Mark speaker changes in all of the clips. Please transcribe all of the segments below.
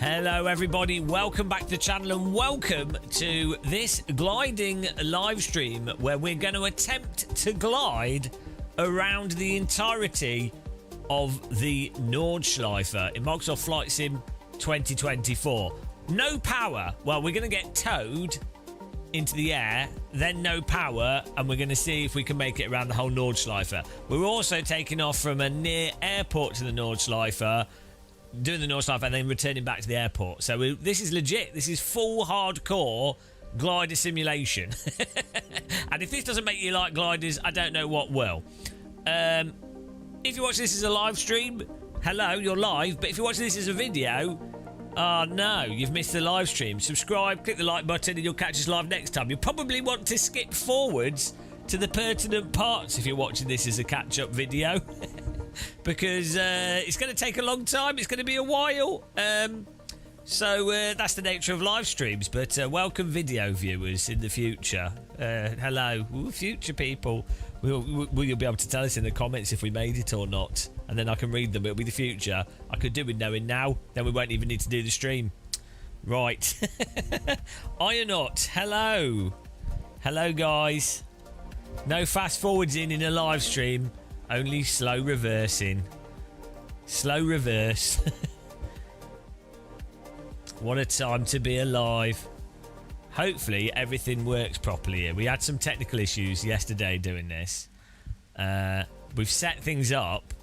Speaker 1: Hello everybody, welcome back to the channel and welcome to this gliding live stream where we're going to attempt to glide around the entirety of the Nordschleife in Microsoft Flight Sim 2024. No power. Well, we're going to get towed into the air, then no power, and we're going to see if we can make it around the whole Nordschleife. We're also taking off from a near airport to the Nordschleife, doing the Nordschleife and then returning back to the airport. So this is legit. This is full hardcore glider simulation. And if this doesn't make you like gliders, I don't know what will. If you watch this as a live stream, hello, you're live. But if you watch this as a video, oh no, you've missed the live stream. Subscribe, click the like button, and you'll catch us live next time. You'll probably want to skip forwards to the pertinent parts if you're watching this as a catch-up video. Because it's going to take a long time. It's going to be a while. So that's the nature of live streams. But welcome video viewers in the future. Hello, future people. Will you be able to tell us in the comments if we made it or not? And then I can read them. It'll be the future. I could do with knowing now. Then we won't even need to do the stream. Right. Ionaut, hello. Hello, guys. No fast forwards in a live stream. Only slow reversing. Slow reverse. What a time to be alive. Hopefully everything works properly here. We had some technical issues yesterday doing this. We've set things up.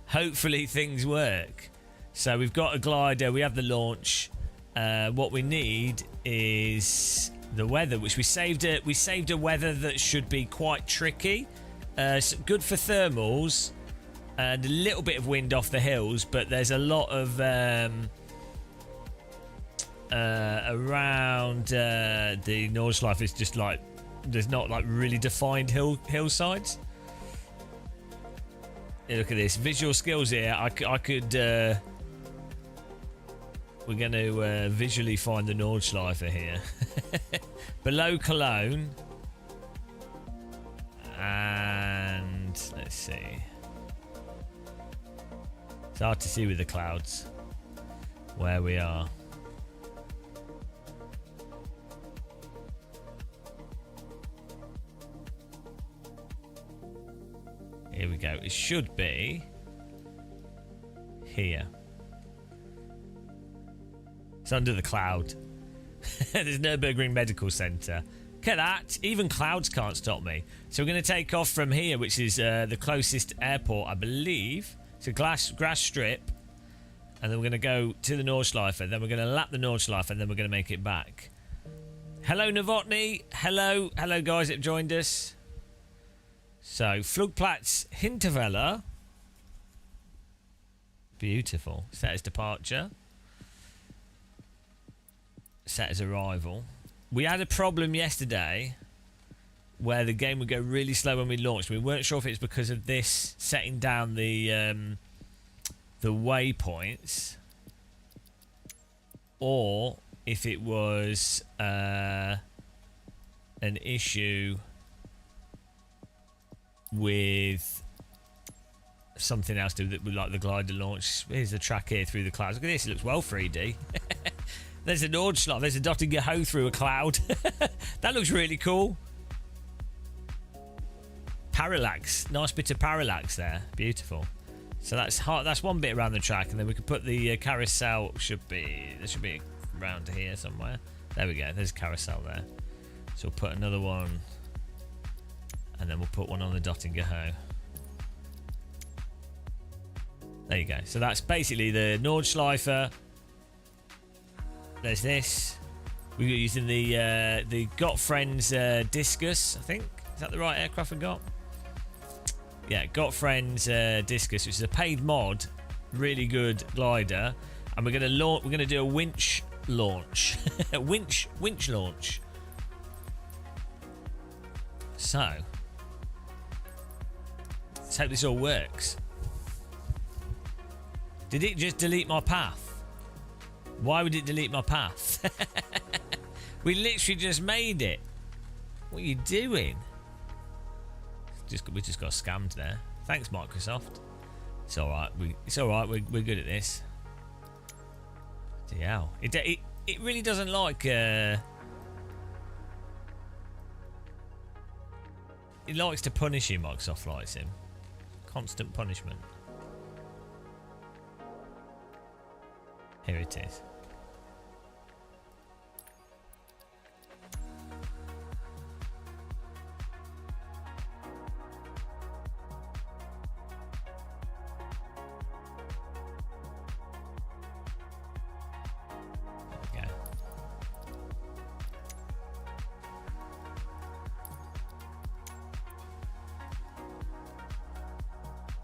Speaker 1: Hopefully things work. So we've got a glider. We have the launch. What we need is the weather, which we saved a weather that should be quite tricky. Good for thermals and a little bit of wind off the hills, but there's a lot of around the Nordschleife is just like there's not like really defined hillsides. Yeah, look at this visual skills here. I could we're going to visually find the Nordschleife here. Below Cologne. And let's see. It's hard to see with the clouds where we are. Here we go. It should be here. It's under the cloud. There's Nürburgring Medical Centre. Look at that. Even clouds can't stop me. So we're going to take off from here, which is the closest airport, I believe. It's a grass strip. And then we're going to go to the Nordschleife. Then we're going to lap the Nordschleife. And then we're going to make it back. Hello, Novotny. Hello. Hello, guys that have joined us. So, Flugplatz Hinterwelle. Beautiful. Set as departure. Set as arrival. We had a problem yesterday where the game would go really slow when we launched. We weren't sure if it's because of this setting down the waypoints or if it was an issue with something else to do with like the glider launch. Here's the track here through the clouds. Look at this, it looks well 3D. There's a Nordschleife, there's a dotted hoe through a cloud. That looks really cool. Parallax, nice bit of parallax there, beautiful. So that's one bit around the track, and then we can put the carousel. There should be around here somewhere. There we go, there's a carousel there. So we'll put another one, and then we'll put one on the dotted hoe. There you go. So that's basically the Nordschleife. There's this. We're using the Gottfriend's Discus, I think. Is that the right aircraft we got? Yeah, Gottfriend's Discus, which is a paid mod, really good glider, and we're going to do a winch launch. A winch launch. So, let's hope this all works. Did it just delete my path? Why would it delete my path? We literally just made it. What are you doing? We just got scammed there. Thanks, Microsoft. It's all right. We're good at this. Bloody hell. It really doesn't like... It likes to punish you, Microsoft Flight Sim. Constant punishment. Here it is.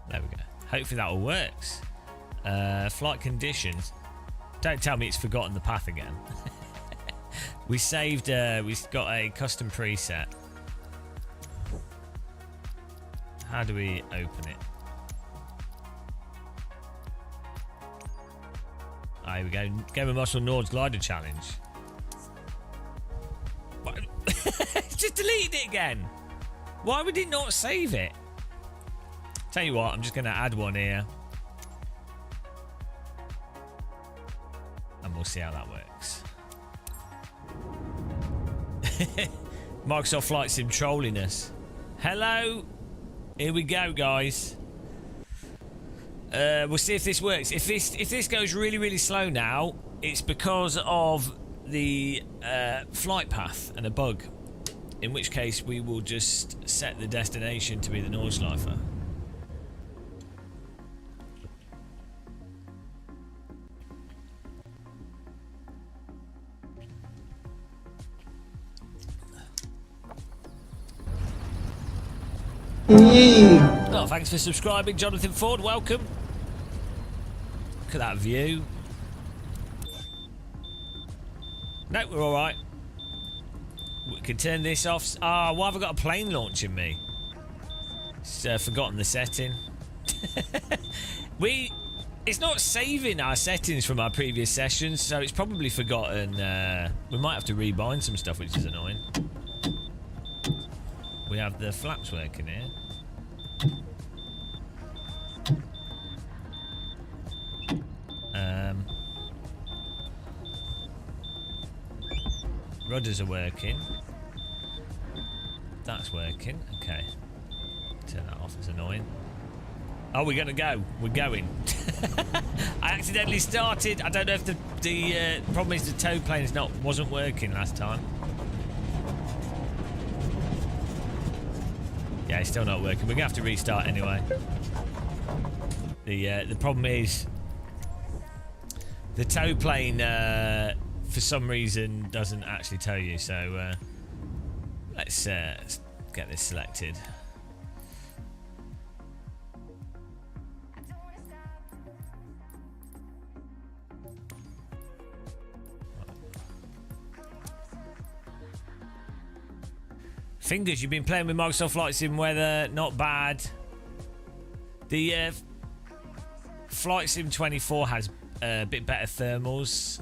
Speaker 1: There we go. Hopefully that all works. Flight conditions. Don't tell me it's forgotten the path again. We saved, we've got a custom preset. How do we open it? Ah, here we go. Game of Muscle Nord's Glider Challenge. What? Just deleted it again. Why would it not save it? Tell you what, I'm just going to add one here. And we'll see how that works. Microsoft Flight Sim trolling us. Hello. Here we go, guys. We'll see if this works. If this goes really, really slow now, it's because of the flight path and a bug. In which case, we will just set the destination to be the Nordschleife. Oh, thanks for subscribing, Jonathan Ford. Welcome. Look at that view. No, we're all right. We can turn this off. Ah, why have I got a plane launching me? It's forgotten the setting. It's not saving our settings from our previous sessions, so it's probably forgotten. We might have to rebind some stuff, which is annoying. We have the flaps working here. Rudders are working. That's working. Okay. Turn that off. It's annoying. Oh, we're gonna go. We're going. I accidentally started. I don't know if the problem is the tow plane wasn't working last time. Yeah, it's still not working. We're gonna have to restart anyway. The problem is the tow plane for some reason doesn't actually tow you. So let's get this selected. Fingers, you've been playing with Microsoft Flight Sim weather, not bad. The Flight Sim 24 has a bit better thermals.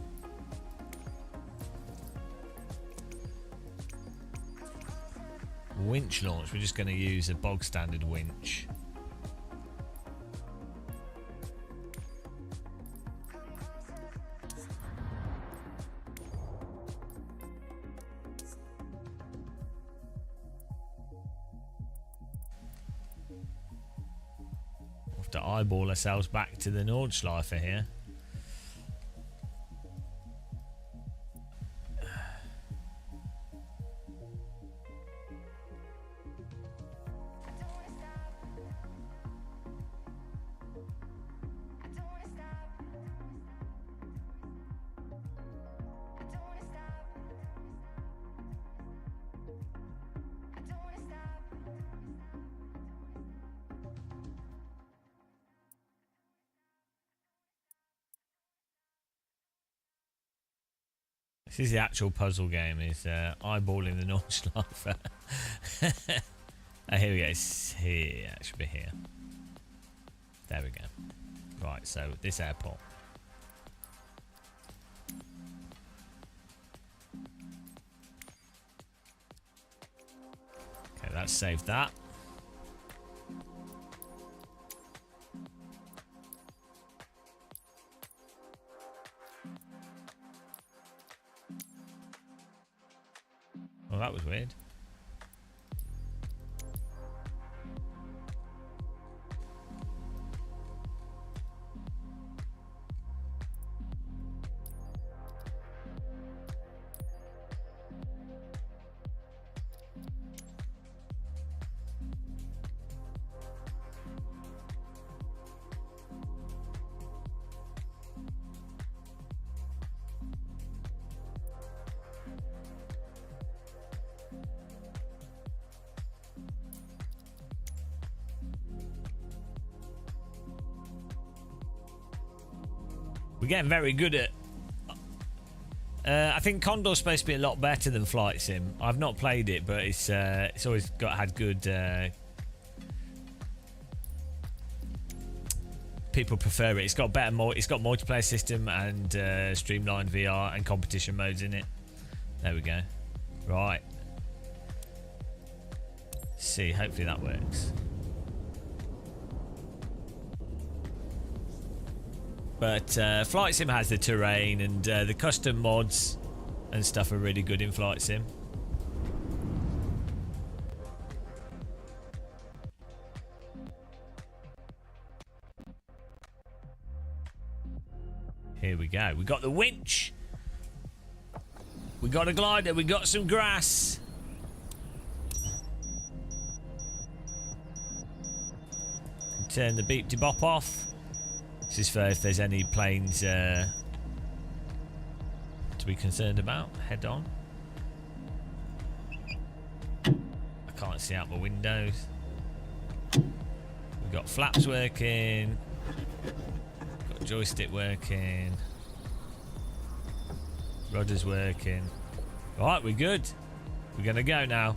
Speaker 1: Winch launch, we're just going to use a bog standard winch. To eyeball ourselves back to the Nordschleife here. This is the actual puzzle game, is eyeballing the Nordschleife. Oh, here we go. It's here. It should be here. There we go. Right, so this airport. Okay, that's saved that. Well, that was weird. We're getting very good at... I think Condor's supposed to be a lot better than Flight Sim. I've not played it, but it's always had good... people prefer it. It's got better... It's got multiplayer system and streamlined VR and competition modes in it. There we go. Right. Let's see, hopefully that works. But Flight Sim has the terrain, and the custom mods and stuff are really good in Flight Sim. Here we go. We got the winch. We got a glider. We got some grass. Turn the beep to bop off. This is for if there's any planes to be concerned about. Head on. I can't see out my windows. We've got flaps working. Got joystick working. Rudders working. Right, we're good. We're gonna go now.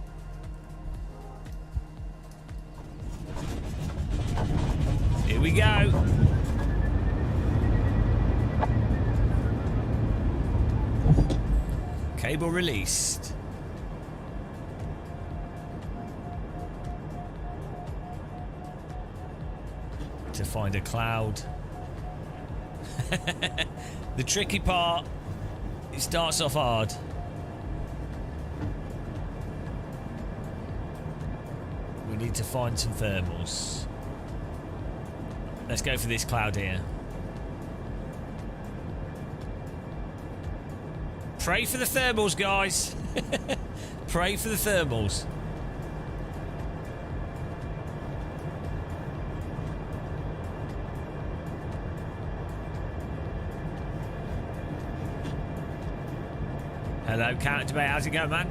Speaker 1: Here we go. Cable released. To find a cloud. The tricky part, it starts off hard. We need to find some thermals. Let's go for this cloud here. Pray for the thermals, guys. Pray for the thermals. Hello, Counter Debate. How's it going, man?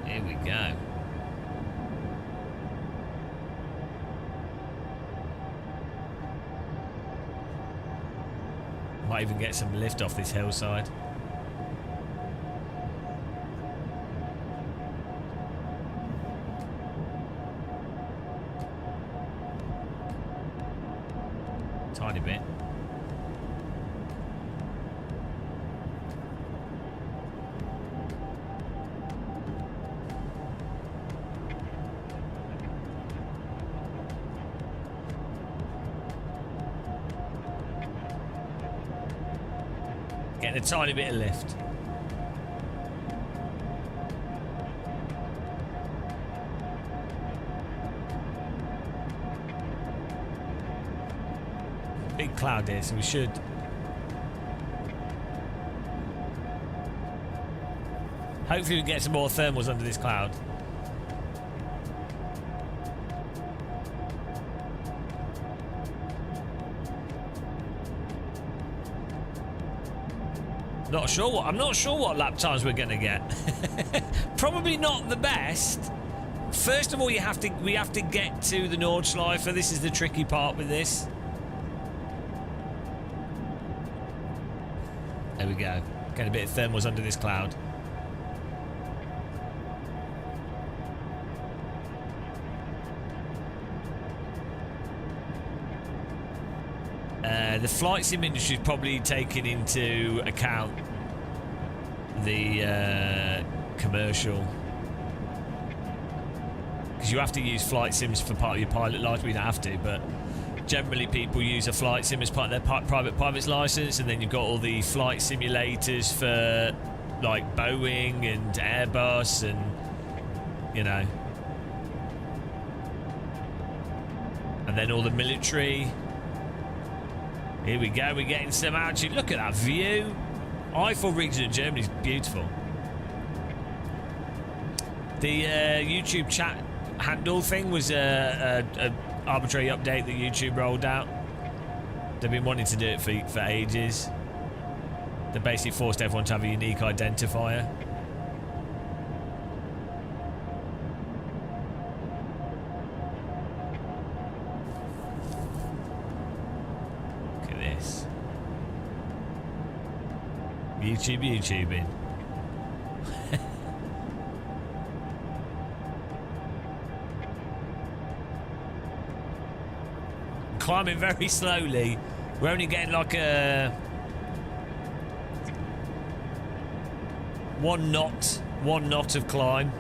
Speaker 1: Here we go. Might even get some lift off this hillside. Tiny bit. Getting a tiny bit of lift. Big cloud here, so we should. Hopefully we can get some more thermals under this cloud. I'm not sure what lap times we're gonna get. Probably not the best. First of all, we have to get to the Nordschleife. This is the tricky part with this. There we go. Get a bit of thermals under this cloud. The flight sim industry is probably taking into account the commercial because you have to use flight sims for part of your pilot license. We don't have to, but generally people use a flight sim as part of their private pilot's license, and then you've got all the flight simulators for like Boeing and Airbus and, you know, and then all the military. Here we go, we're getting some altitude. Look at that view. Eiffel region of Germany is beautiful. The YouTube chat handle thing was a arbitrary update that YouTube rolled out. They've been wanting to do it for ages. They basically forced everyone to have a unique identifier. Look at this. YouTubing. Climbing very slowly. We're only getting like a 1 knot of climb.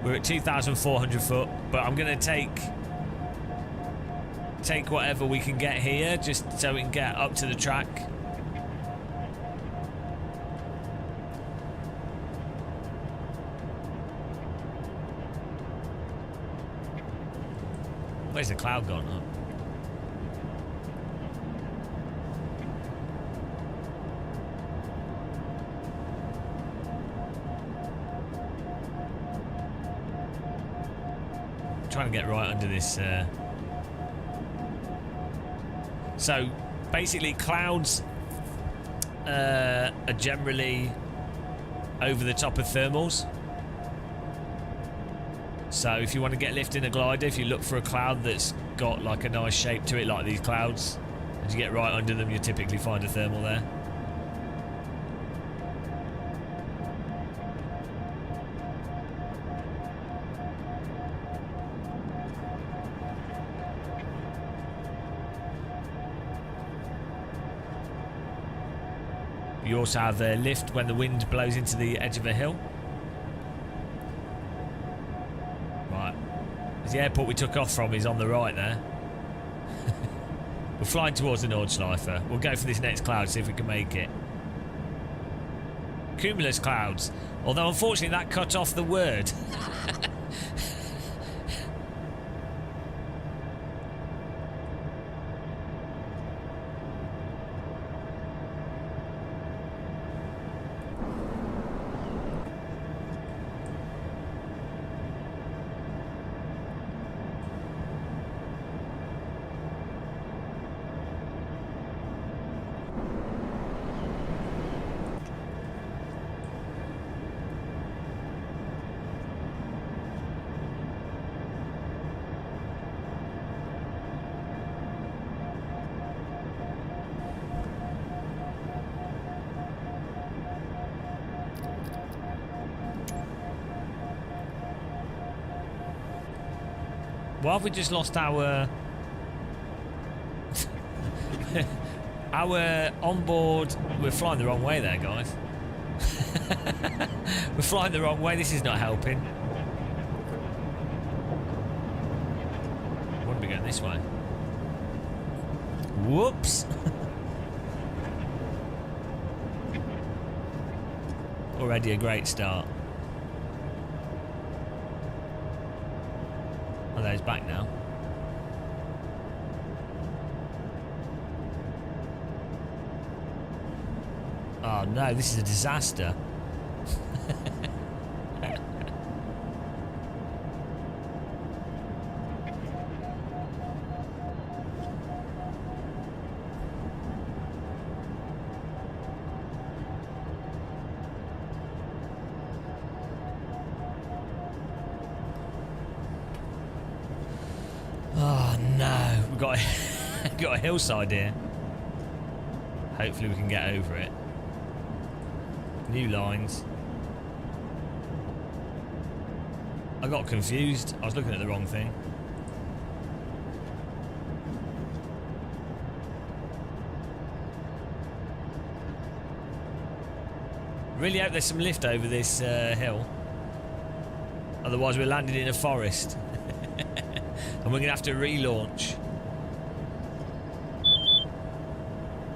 Speaker 1: We're at 2,400 foot, but I'm gonna take whatever we can get here just so we can get up to the track. Where's the cloud gone up? Trying to get right under this. So basically, clouds are generally over the top of thermals. So if you want to get lift in a glider, if you look for a cloud that's got like a nice shape to it, like these clouds, as you get right under them, you typically find a thermal there. You also have the lift when the wind blows into the edge of a hill. Right. The airport we took off from is on the right there. We're flying towards the Nordschleife. We'll go for this next cloud, see if we can make it. Cumulus clouds. Although, unfortunately, that cut off the word. Why have we just lost our our onboard? We're flying the wrong way there, guys. We're flying the wrong way. This is not helping. Wouldn't be going this way. Whoops. Already a great start. Oh, there's back now. Oh no, this is a disaster. Oh no, we've got got a hillside here. Hopefully we can get over it. New lines. I got confused. I was looking at the wrong thing. Really hope there's some lift over this hill. Otherwise, we're landing in a forest. And we're going to have to relaunch.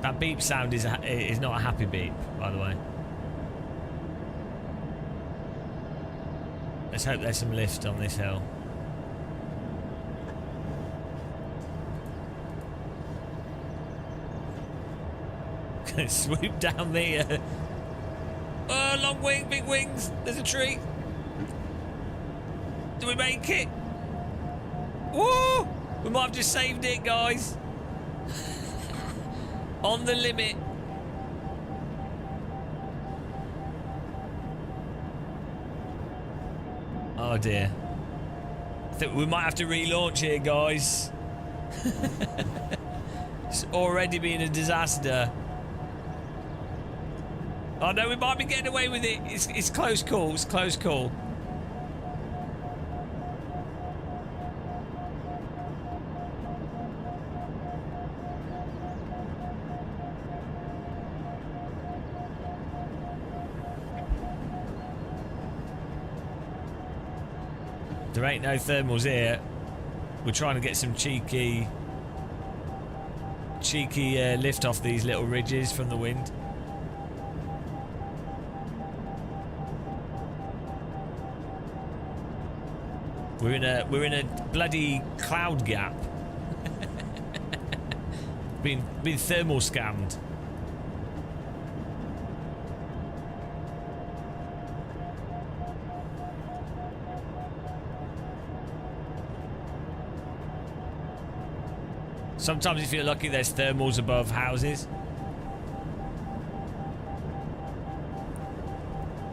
Speaker 1: That beep sound is not a happy beep, by the way. Let's hope there's some lift on this hill. Gonna swoop down the... oh, long wing, big wings. There's a tree. Do we make it? Woo! We might have just saved it, guys. On the limit. Oh dear. I think we might have to relaunch here, guys. It's already been a disaster. Oh no, we might be getting away with it. It's close call. It's close call. There ain't no thermals here. We're trying to get some cheeky lift off these little ridges from the wind. We're in a bloody cloud gap. been thermal scammed. Sometimes if you're lucky, there's thermals above houses.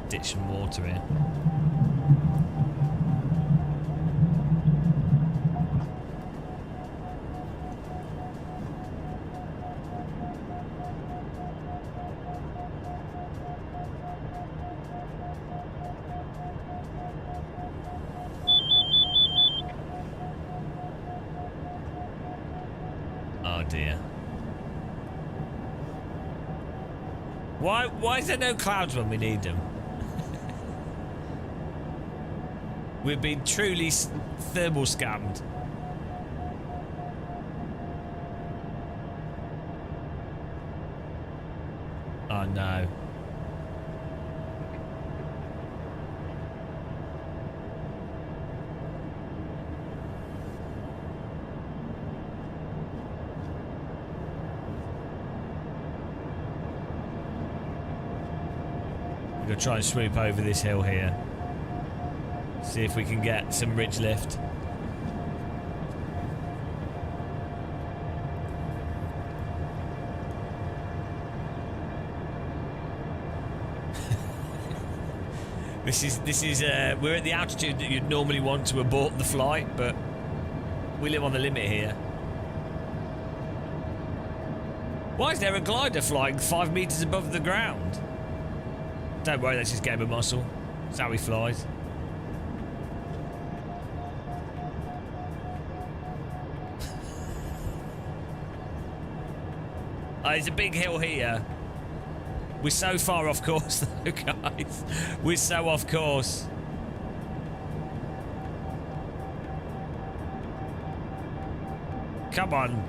Speaker 1: Ditch some water in. Oh dear. Why is there no clouds when we need them? We've been truly thermal scammed. Oh no. We're going to try and swoop over this hill here. See if we can get some ridge lift. This is we're at the altitude that you'd normally want to abort the flight, but we live on the limit here. Why is there a glider flying 5 meters above the ground? Don't worry, that's just game of muscle. That's how he flies. There's a big hill here. We're so far off course though, guys. We're so off course. Come on.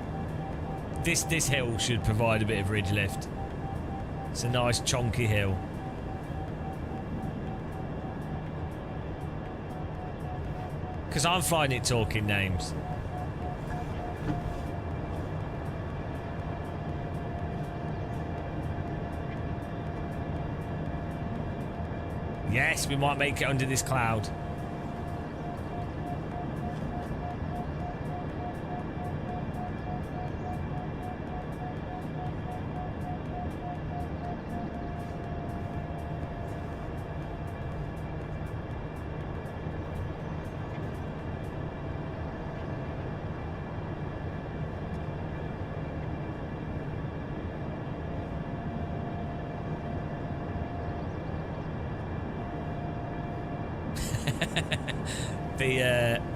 Speaker 1: This hill should provide a bit of ridge lift. It's a nice chonky hill. Because I'm flying it talking names. Yes, we might make it under this cloud.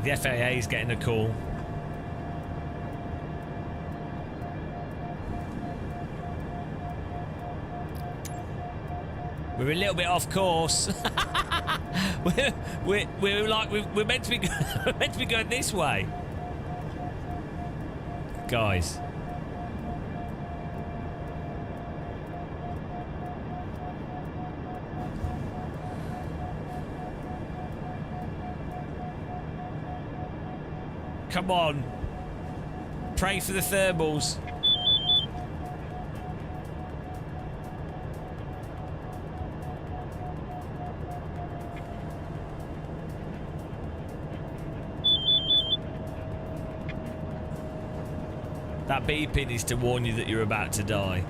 Speaker 1: The FAA is getting a call. We're a little bit off course. we're meant to be we're meant to be going this way, guys. Come on. Pray for the thermals. That beeping is to warn you that you're about to die.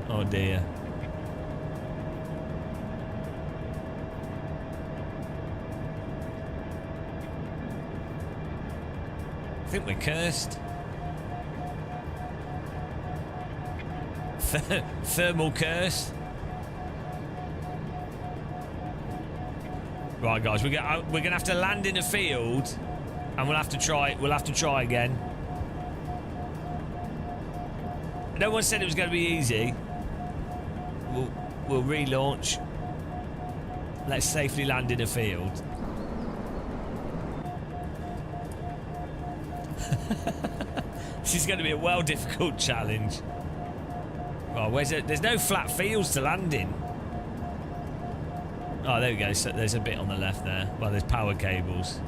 Speaker 1: Oh dear. I think we're cursed. Thermal curse. Right, guys, we're gonna have to land in a field, and we'll have to try. We'll have to try again. No one said it was going to be easy. We'll relaunch. Let's safely land in a field. This is going to be a well difficult challenge. Oh, there's no flat fields to land in. Oh, there we go. So there's a bit on the left there. Well, there's power cables.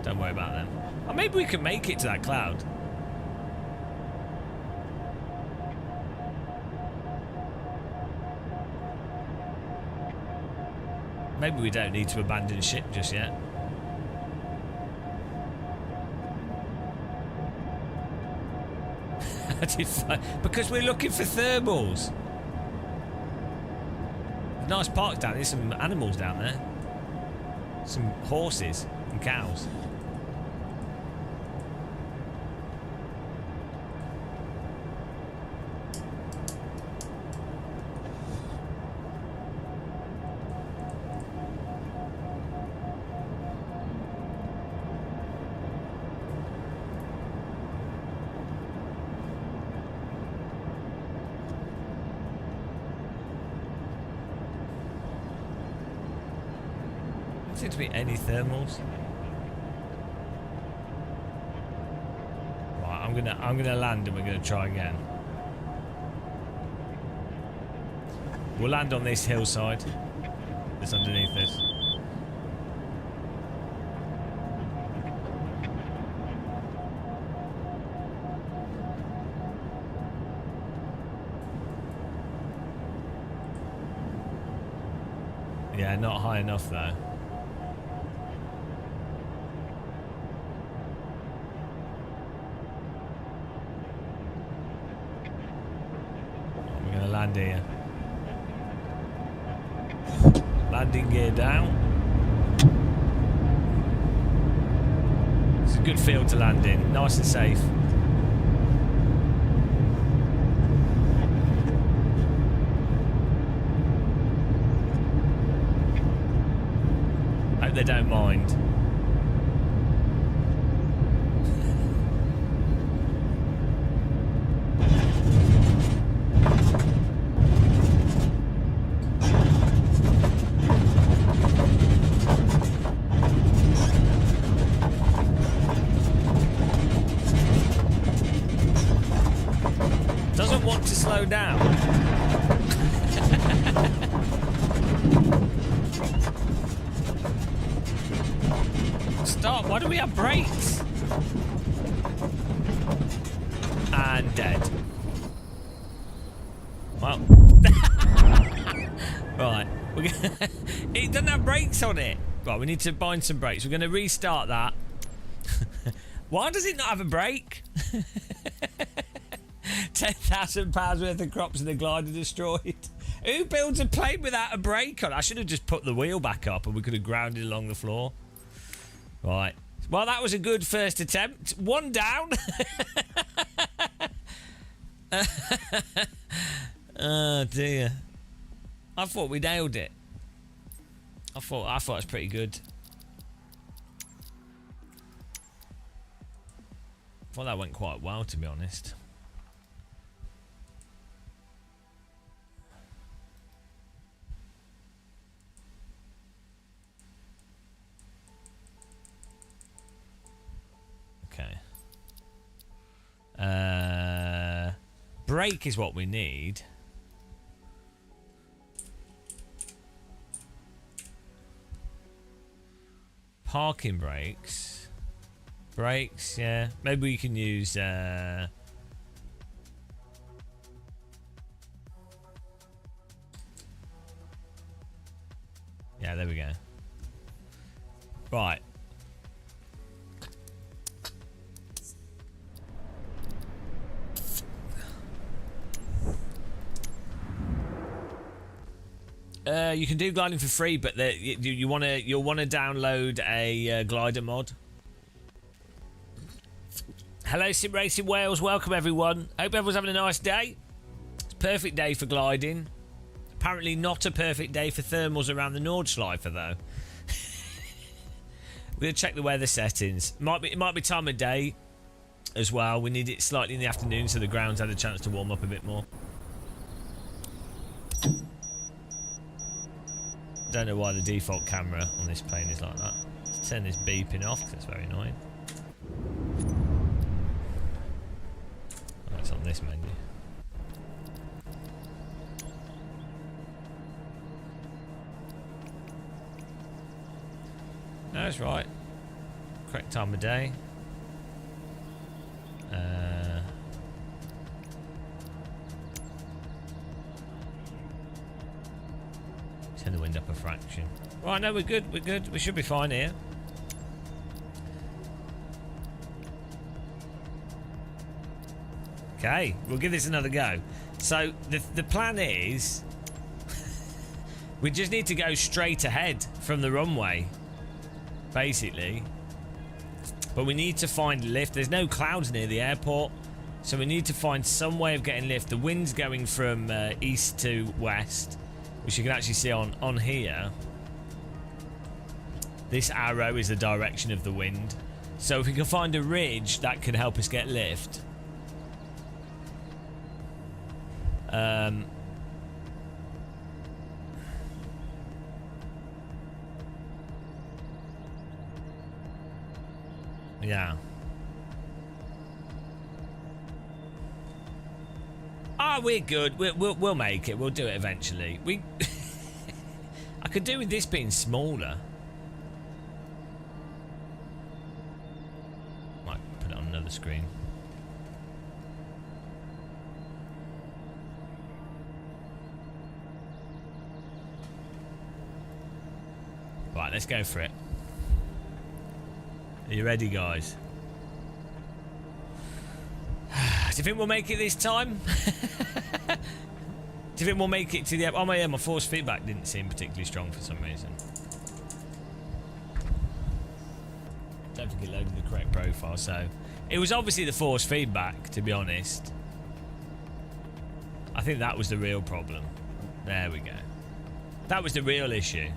Speaker 1: Don't worry about them. Oh, maybe we can make it to that cloud. Maybe we don't need to abandon ship just yet. Because we're looking for thermals. Nice park down there. There's some animals down there. Some horses and cows. Seem to be any thermals. Right, I'm gonna land and we're gonna try again. We'll land on this hillside that's underneath this. Yeah, not high enough though. Land here. Landing gear down. It's a good field to land in. Nice and safe. Hope they don't mind. Down. Stop, why do we have brakes? And dead. Well. Right. It doesn't have brakes on it. Right, we need to bind some brakes. We're going to restart that. Why does it not have a brake? £10,000 worth of crops in the glider destroyed. Who builds a plane without a brake on? I should have just put the wheel back up and we could have grounded along the floor. Right. Well, that was a good first attempt. One down. Oh dear. I thought we nailed it. I thought it was pretty good. I thought that went quite well, to be honest. brake is what we need. Parking brakes. Brakes, yeah. Maybe we can use... Yeah, there we go. Right. You can do gliding for free, but you'll want to download a glider mod. Hello, Sim Racing Wales. Welcome, everyone. Hope everyone's having a nice day. It's a perfect day for gliding. Apparently not a perfect day for thermals around the Nordschleife, though. We're going to check the weather settings. It might be time of day as well. We need it slightly in the afternoon so the ground's had a chance to warm up a bit more. Don't know why the default camera on this plane is like that. Let's turn this beeping off because it's very annoying. Oh, it's on this menu. No, that's right. Correct time of day. Turn the wind up a fraction. Right, no, we're good. We're good. We should be fine here. Okay, we'll give this another go. So the plan is we just need to go straight ahead from the runway, basically. But we need to find lift. There's no clouds near the airport, so we need to find some way of getting lift. The wind's going from east to west, which you can actually see on here. This arrow is the direction of the wind. So if we can find a ridge, that could help us get lift. Yeah. Ah, we're good. We'll make it. We'll do it eventually. I could do with this being smaller. Might put it on another screen. Right, let's go for it. Are you ready, guys? Do you think we'll make it this time? Do you think we'll make it to the... Oh, yeah, my force feedback didn't seem particularly strong for some reason. Don't think it loaded the correct profile, so... It was obviously the force feedback, to be honest. I think that was the real problem. There we go. That was the real issue.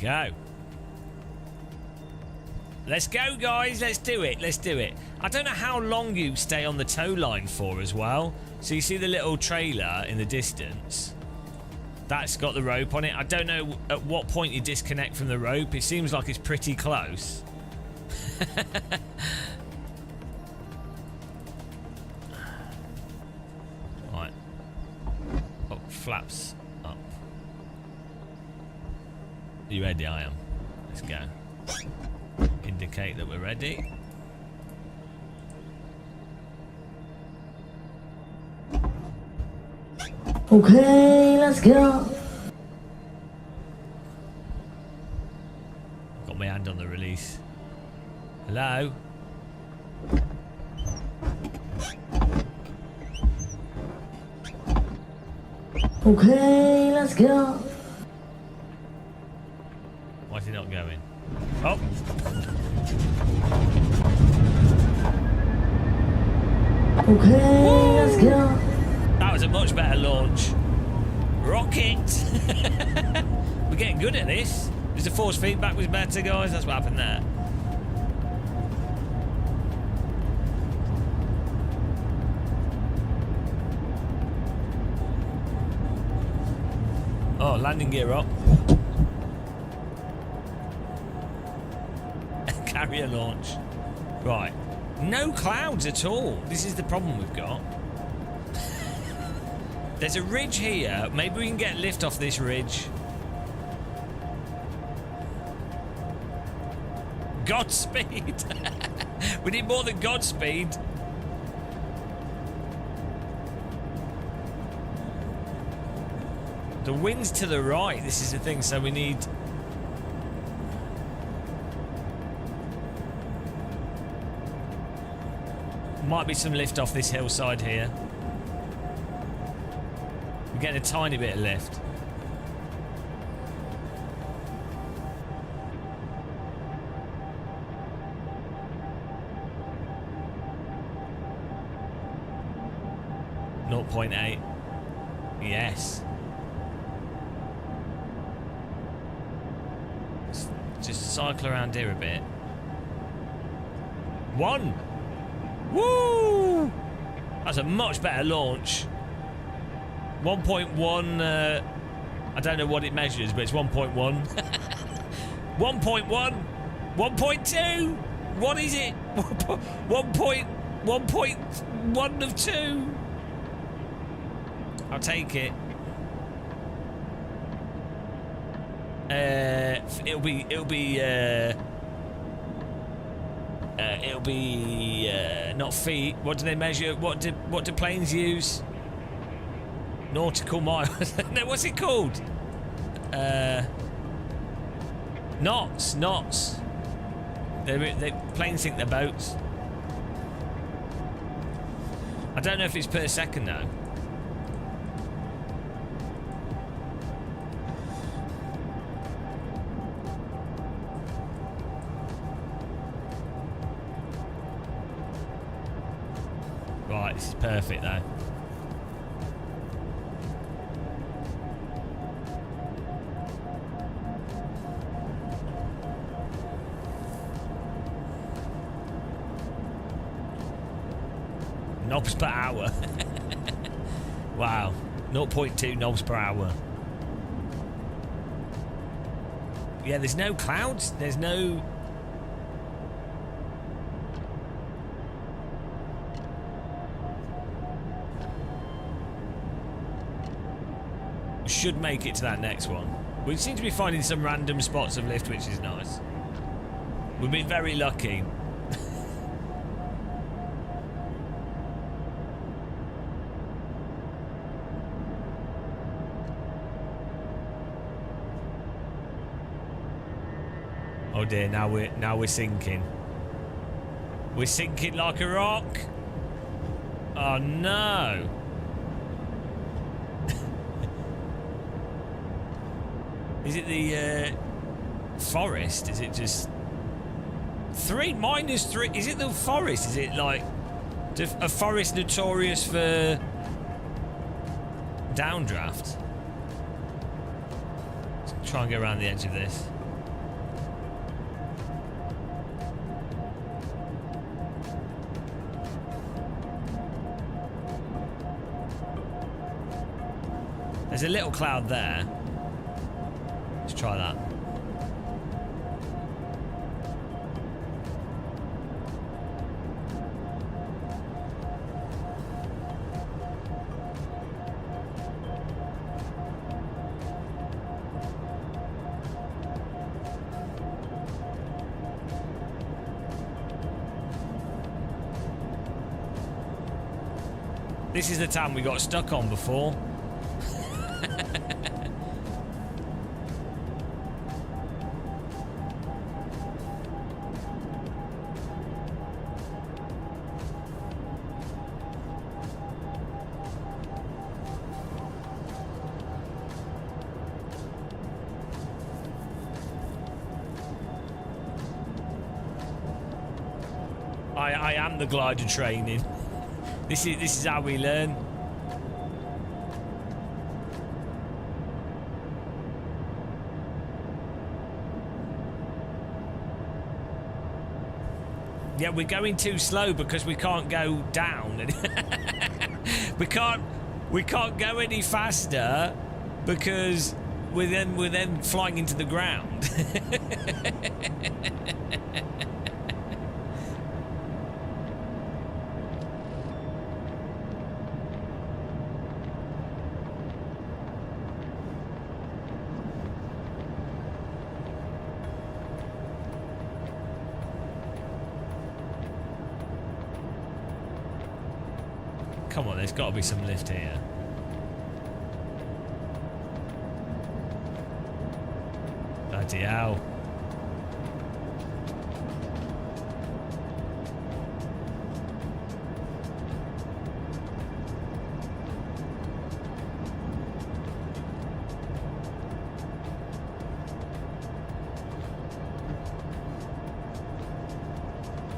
Speaker 1: Go. Let's go, guys. Let's do it. Let's do it. I don't know how long you stay on the tow line for as well. So you see the little trailer in the distance. That's got the rope on it. I don't know at what point you disconnect from the rope. It seems like it's pretty close. Right. Oh, flaps. Are you ready? I am. Let's go. Indicate that we're ready.
Speaker 2: Okay, let's go.
Speaker 1: Got my hand on the release. Hello?
Speaker 2: Okay, let's go.
Speaker 1: Why is he not going? Oh!
Speaker 2: Okay, let's go.
Speaker 1: That was a much better launch. Rocket! We're getting good at this. Is the force feedback was better, guys? That's what happened there. Oh, landing gear up. Carrier launch. Right. No clouds at all. This is the problem we've got. There's a ridge here. Maybe we can get lift off this ridge. Godspeed. We need more than Godspeed. The wind's to the right. This is the thing. So we need... Might be some lift off this hillside here. We're getting a tiny bit of lift. .8. Yes. Let's just cycle around here a bit. 1. Woo! That's a much better launch. 1.1. I don't know what it measures, but it's 1.1. 1.1. 1.2. What is it? 1.1 of 2. I'll take it. It'll be not feet. What do they measure? What do planes use? Nautical miles. No, what's it called? Knots. They planes think they're boats. I don't know if it's per second though. Right, this is perfect though. Knobs per hour. Wow, 0.2 knobs per hour. Yeah, there's no clouds. There's no... Should make it to that next one. We seem to be finding some random spots of lift, which is nice. We've been very lucky. Oh dear, now we're sinking. We're sinking like a rock. Oh no. Is it the forest? Is it just 3 minus 3? Is it the forest? Is it like a forest notorious for downdraft? Let's try and get around the edge of this. There's a little cloud there. Let's try that. This is the time we got stuck on before. I am the glider training. This is how we learn. Yeah, we're going too slow because we can't go down. we can't go any faster because we're then flying into the ground. Come on, there's got to be some lift here. Bloody hell.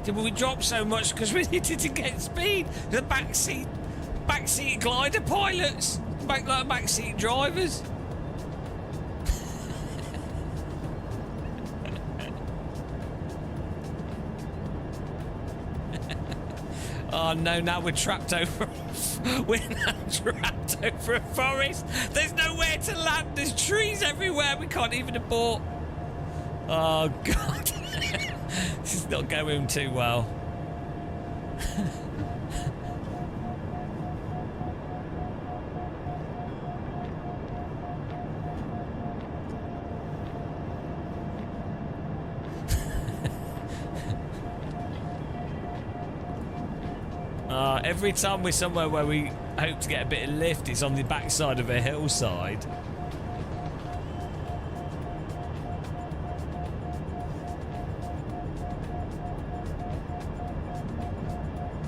Speaker 1: Yeah, but we dropped so much because we needed to get speed. The backseat glider pilots, backseat drivers. Oh no! Now we're trapped over. We're now trapped over a forest. There's nowhere to land. There's trees everywhere. We can't even abort. Oh god! This is not going too well. Every time we're somewhere where we hope to get a bit of lift, it's on the backside of a hillside.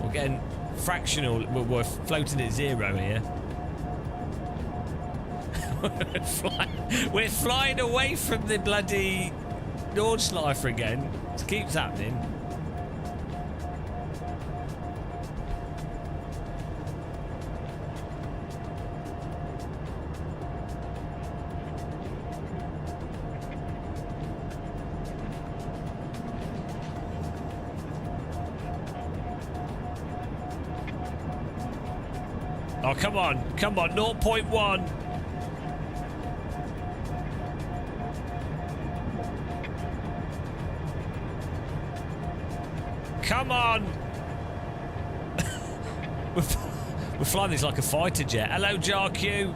Speaker 1: We're getting fractional. We're floating at zero here. We're flying away from the bloody Nordschleifer again. It keeps happening. Oh, come on, 0.1. Come on. We're flying this like a fighter jet. Hello, JarQ.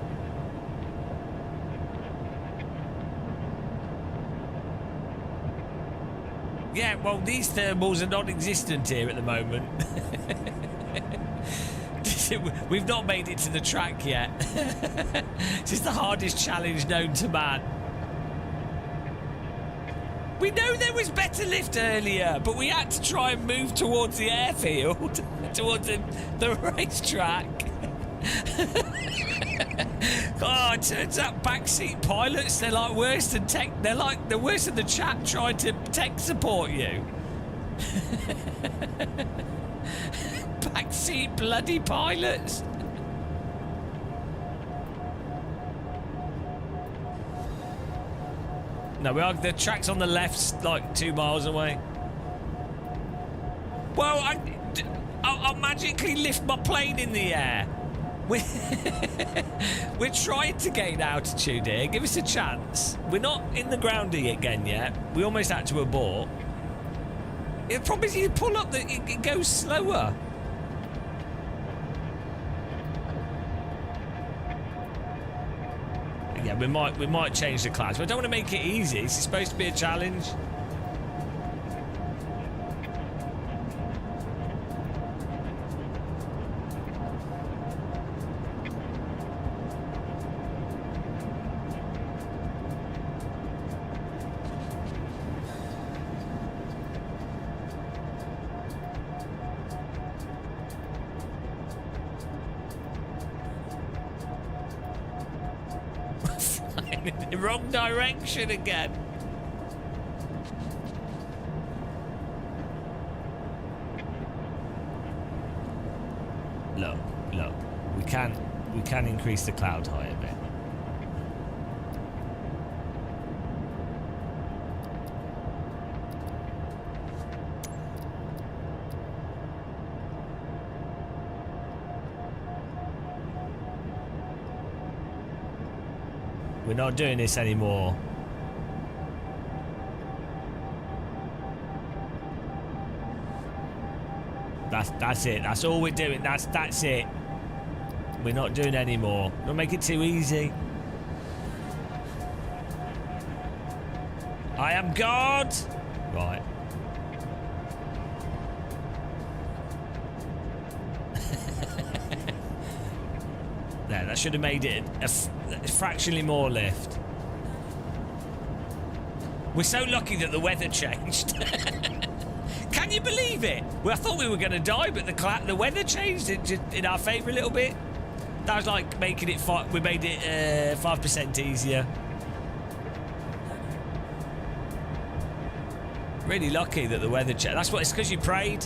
Speaker 1: Yeah, well, these thermals are non-existent here at the moment. We've not made it to the track yet. This is the hardest challenge known to man. We know there was better lift earlier, but we had to try and move towards the airfield, towards the racetrack. Oh, it turns out backseat pilots, they're like worse than tech. They're worse than the chap trying to tech support you. Backseat bloody pilots. No, the track's on the left, like 2 miles away. Well, I'll magically lift my plane in the air. We're trying to gain altitude here. Give us a chance. We're not in the grounding again yet. We almost had to abort. The problem is you pull up, it goes slower. Yeah, we might change the class, but I don't want to make it easy. This is supposed to be a challenge. In the wrong direction again. Look, we can increase the cloud height a bit. We're not doing this anymore. That's it. That's all we're doing. That's it. We're not doing any more. Don't make it too easy. I am God. Right. There, that should have made it a fractionally more lift. We're so lucky that the weather changed. Can you believe it? Well, I thought we were going to die, but the weather changed in our favour a little bit. That was like making it. We made it 5% easier. Really lucky that the weather changed. That's what it's because you prayed.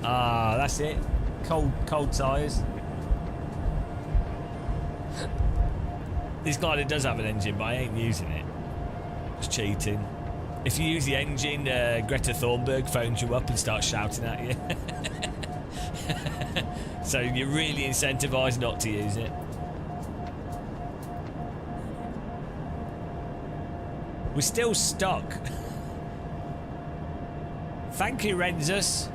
Speaker 1: Ah, that's it. Cold tyres. This glider does have an engine, but I ain't using it. It's cheating. If you use the engine, Greta Thunberg phones you up and starts shouting at you. So you're really incentivized not to use it. We're still stuck. Thank you, Renzus.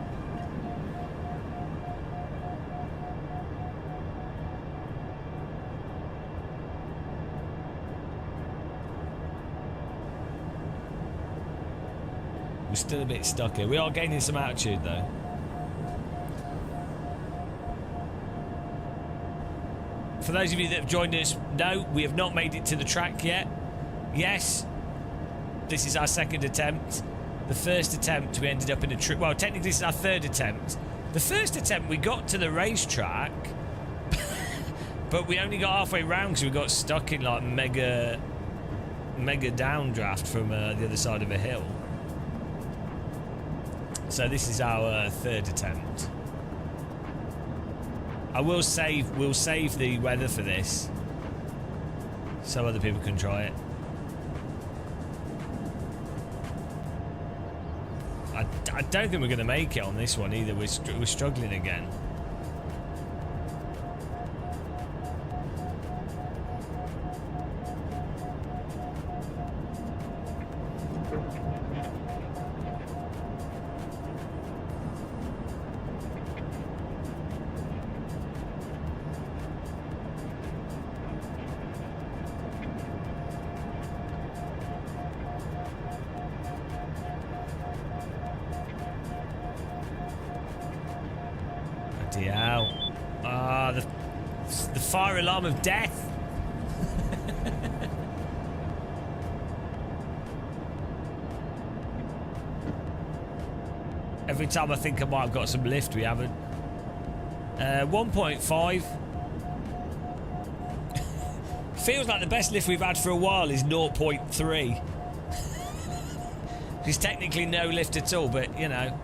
Speaker 1: We're still a bit stuck here. We are gaining some altitude though. For those of you that have joined us, no, we have not made it to the track yet. Yes, this is our second attempt. The first attempt we ended up in a trip. Well, technically this is our third attempt. The first attempt we got to the racetrack, but we only got halfway round because we got stuck in like mega downdraft from the other side of a hill. So this is our third attempt. We'll save the weather for this, so other people can try it. I don't think we're going to make it on this one either. We're struggling again. The fire alarm of death. Every time I think I might have got some lift, we haven't. 1.5. Feels like the best lift we've had for a while is 0.3. There's technically no lift at all, but you know.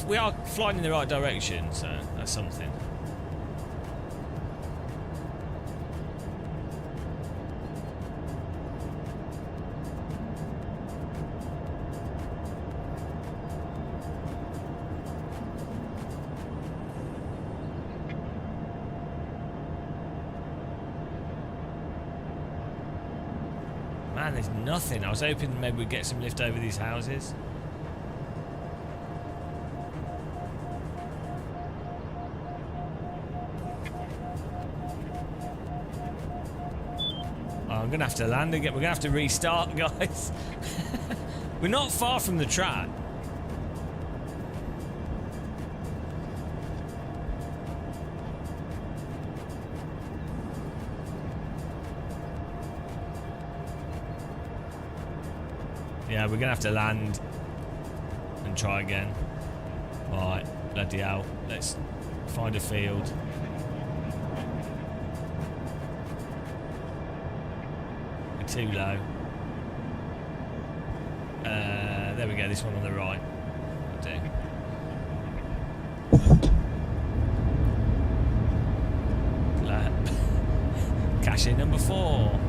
Speaker 1: We are flying in the right direction, so that's something. Man, there's nothing. I was hoping maybe we'd get some lift over these houses. I'm going to have to land again. We're going to have to restart, guys. We're not far from the track. Yeah, we're going to have to land and try again. Alright, bloody hell. Let's find a field. too low. There we go, this one on the right. That'll do. Cash in number 4.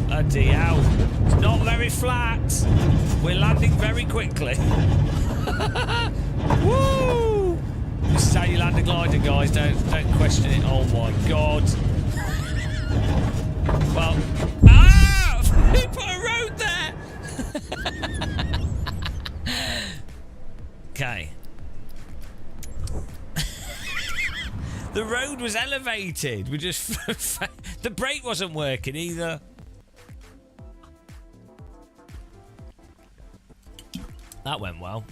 Speaker 1: Bloody hell. It's not very flat. We're landing very quickly. Woo! This is how you land a glider, guys. Don't question it. Oh my god. Well, who put a road there? Okay. The road was elevated. We just the brake wasn't working either. That went well.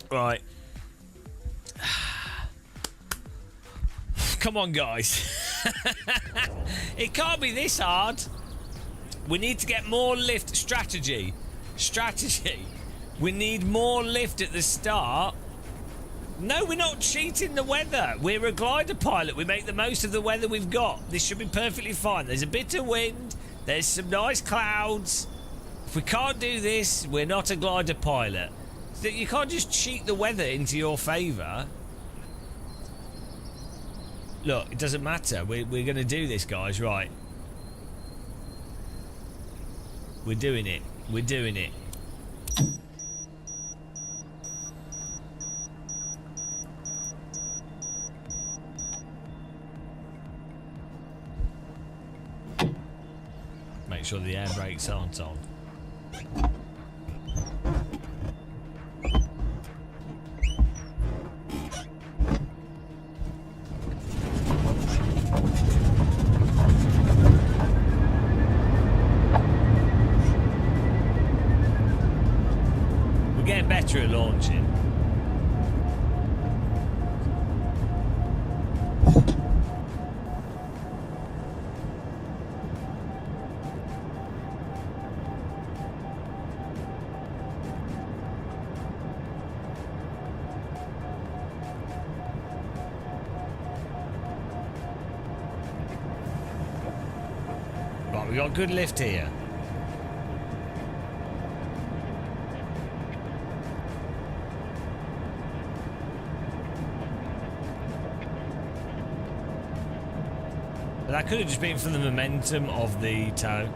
Speaker 1: Right. Come on, guys. It can't be this hard. We need to get more lift. Strategy. We need more lift at the start. No, we're not cheating the weather. We're a glider pilot. We make the most of the weather we've got. This should be perfectly fine. There's a bit of wind. There's some nice clouds. If we can't do this, we're not a glider pilot. You can't just cheat the weather into your favour. Look, it doesn't matter. We're going to do this, guys. Right. We're doing it. We're doing it. Make sure the air brakes aren't on. We're getting better at launching. Right, we got good lift here. But that could have just been from the momentum of the tow.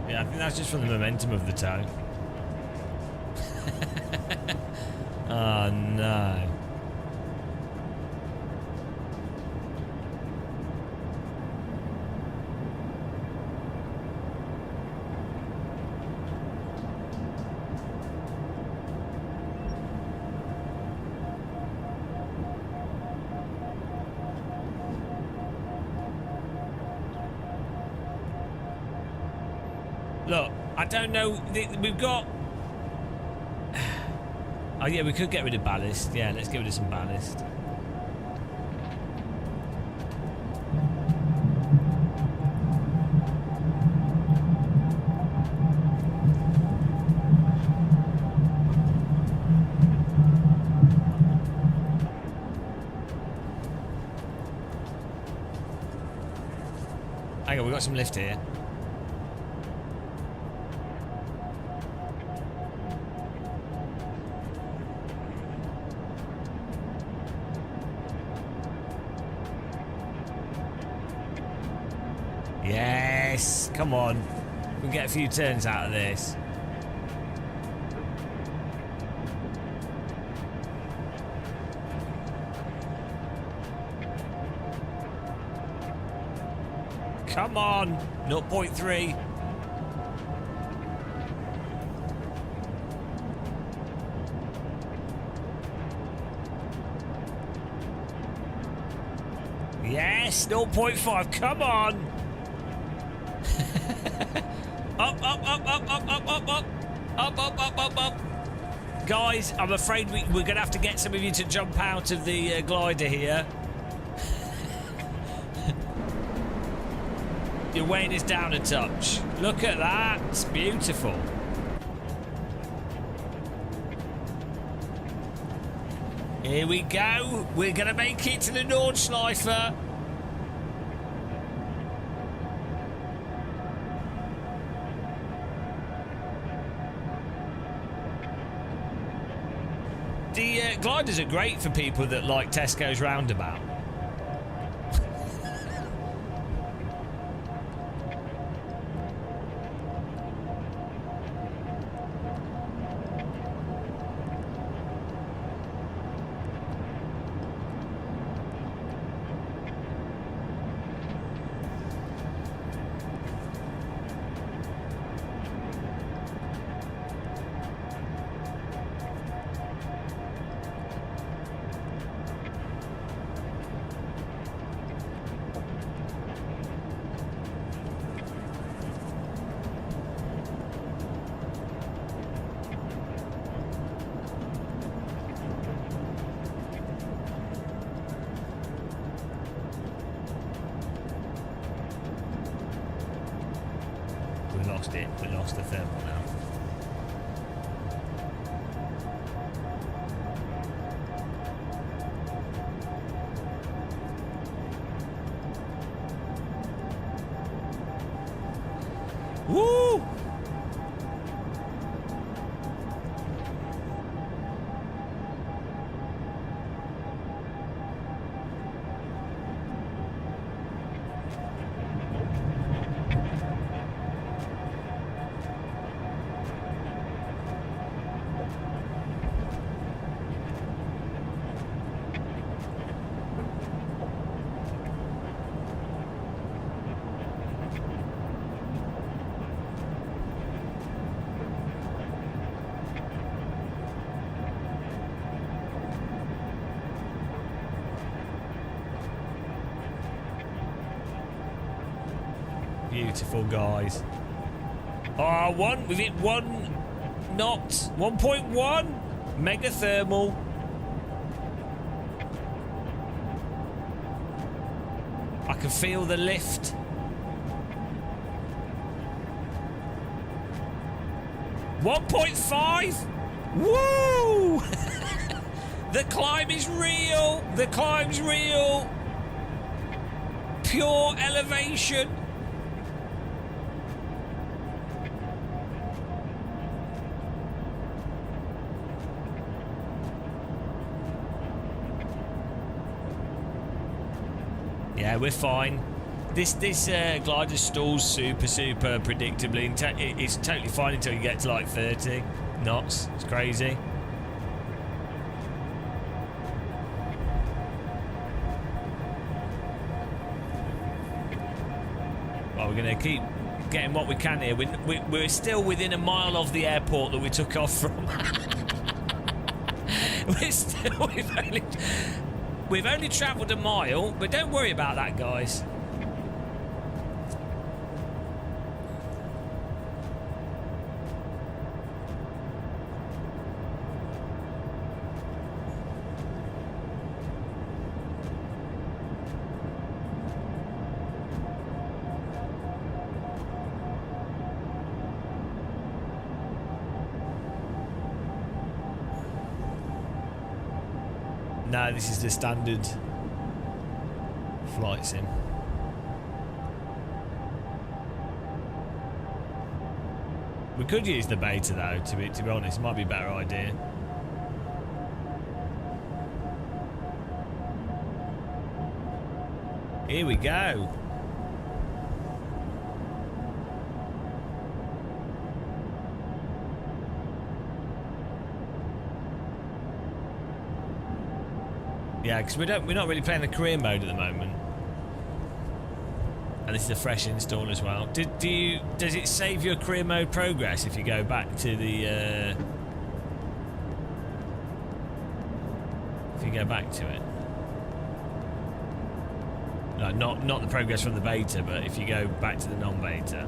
Speaker 1: Yeah, I think that's just from the momentum of the tow. Oh no. Look, I don't know. We've got. Oh yeah, we could get rid of ballast. Yeah, let's get rid of some ballast. Hang on, we've got some lift here. Yes, come on. We'll get a few turns out of this. Come on, 0.3. Yes. Yes, 0.5. Come on. Up, up, up, up, up, up, up, up. Up, up, up, up, up. Guys, I'm afraid we're going to have to get some of you to jump out of the glider here. You're weighing us down a touch. Look at that. It's beautiful. Here we go. We're going to make it to the Nordschleife. The gliders are great for people that like Tesco's roundabout. We lost the thermal now. Woo! Beautiful, guys. We've hit 1 knot. 1.1 mega thermal. I can feel the lift. $1.5. Woo! The climb is real. The climb's real. Pure elevation. Yeah, we're fine. This glider stalls super predictably. It's totally fine until you get to like 30 knots. It's crazy. Well, we're going to keep getting what we can here. We're still within a mile of the airport that we took off from. We've only travelled a mile, but don't worry about that, guys. No, this is the standard flight sim. We could use the beta though, to be honest. It might be a better idea. Here we go. Yeah, because we're not really playing the career mode at the moment, and this is a fresh install as well. Does it save your career mode progress if you go back to the if you go back to it? No, not the progress from the beta, but if you go back to the non-beta.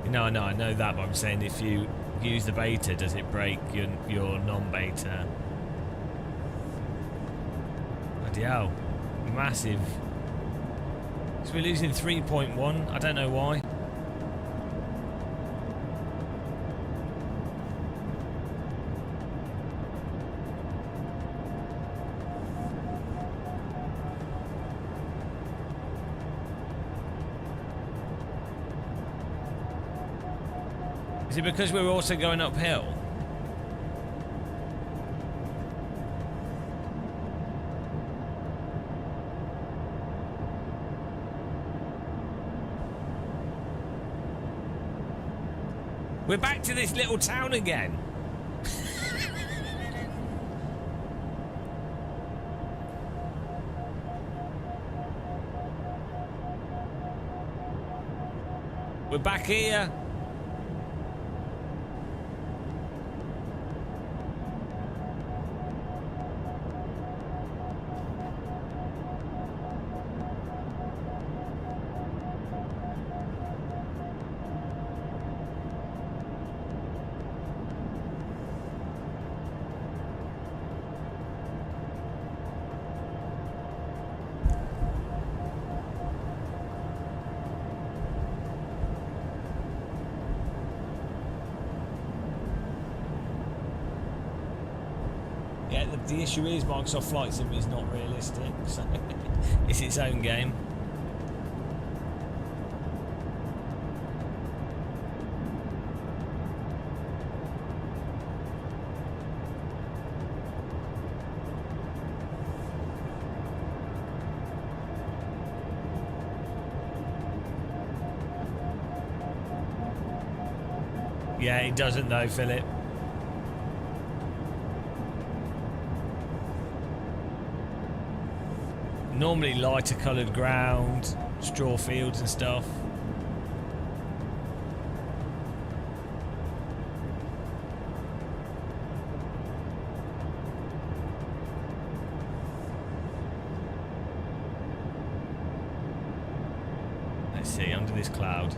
Speaker 1: No, I know that, but I'm saying if you use the beta, does it break your non-beta? Bloody hell. Massive. So we're losing 3.1. I don't know why. Is it because we're also going uphill? We're back to this little town again. We're back here. The issue is Microsoft Flight Sim is not realistic, so it's its own game. Yeah, it doesn't though, Philip. Normally lighter coloured ground, straw fields and stuff. Let's see, under this cloud.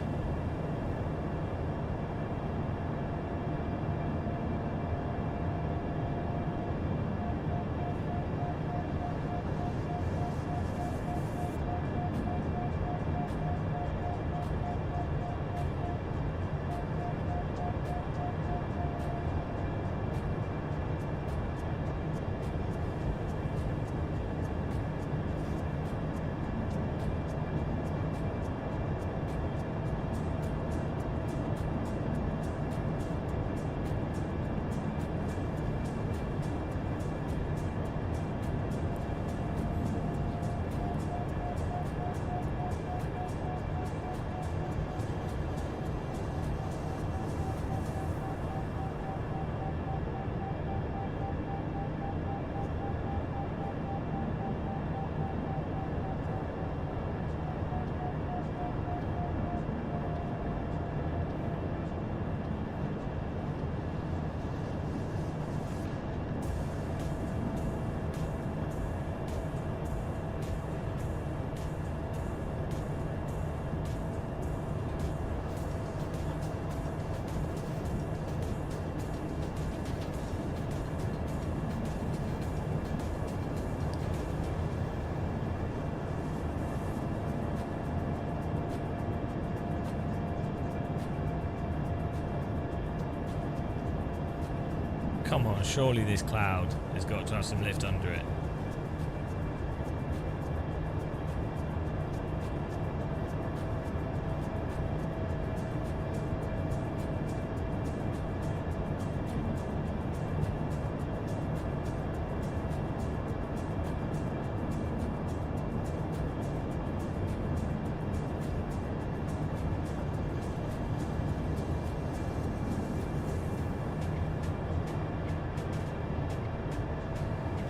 Speaker 1: Come on, surely this cloud has got to have some lift under it.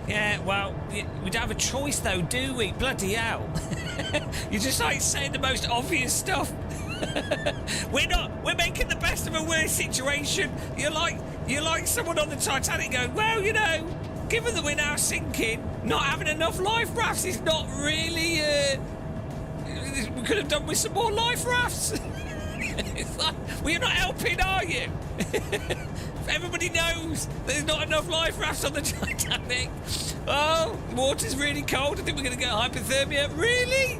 Speaker 1: Yeah, well, we don't have a choice though, do we? Bloody hell. You're just like saying the most obvious stuff. We're making the best of a worse situation. You're like someone on the Titanic going, well, you know, given that we're now sinking, not having enough life rafts is not really. We could have done with some more life rafts. It's like, well, you're not helping, are you? Everybody knows there's not enough life rafts on the Titanic. Oh, the water's really cold. I think we're going to get hypothermia. Really?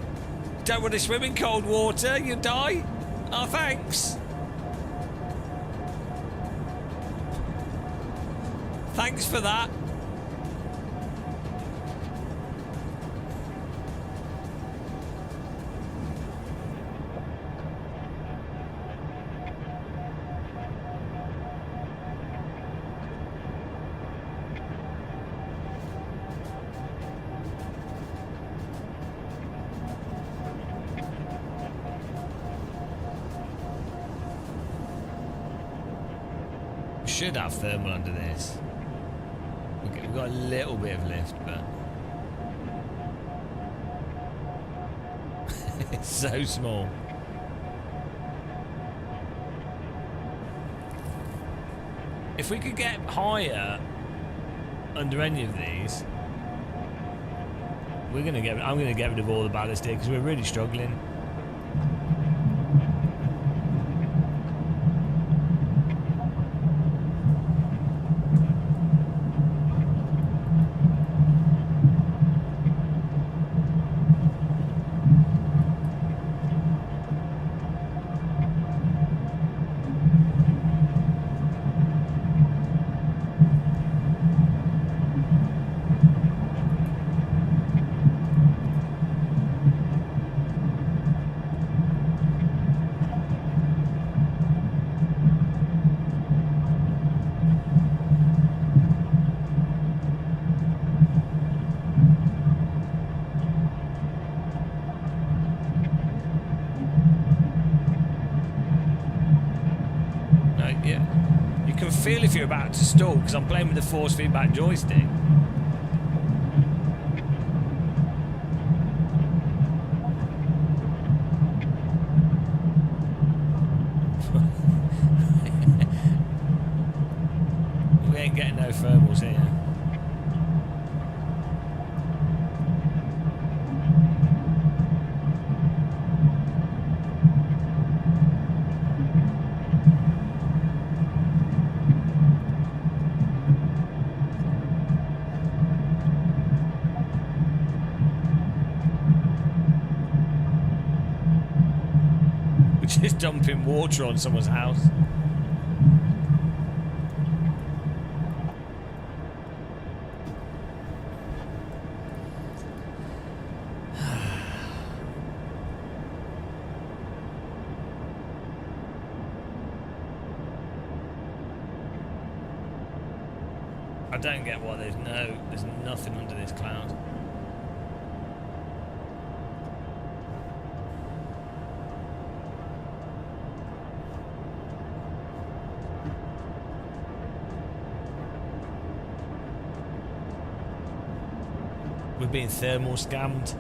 Speaker 1: Don't want to swim in cold water. You'll die. Oh, thanks. Thanks for that. Should have thermal under this. Okay, we've got a little bit of lift, but it's so small. If we could get higher under any of these, I'm gonna get rid of all the ballast here because we're really struggling. Feel if you're about to stall because I'm playing with the force feedback joystick. We ain't getting no thermals here. Just dumping water on someone's house. I don't get why there's nothing under this cloud. We're being thermal scammed.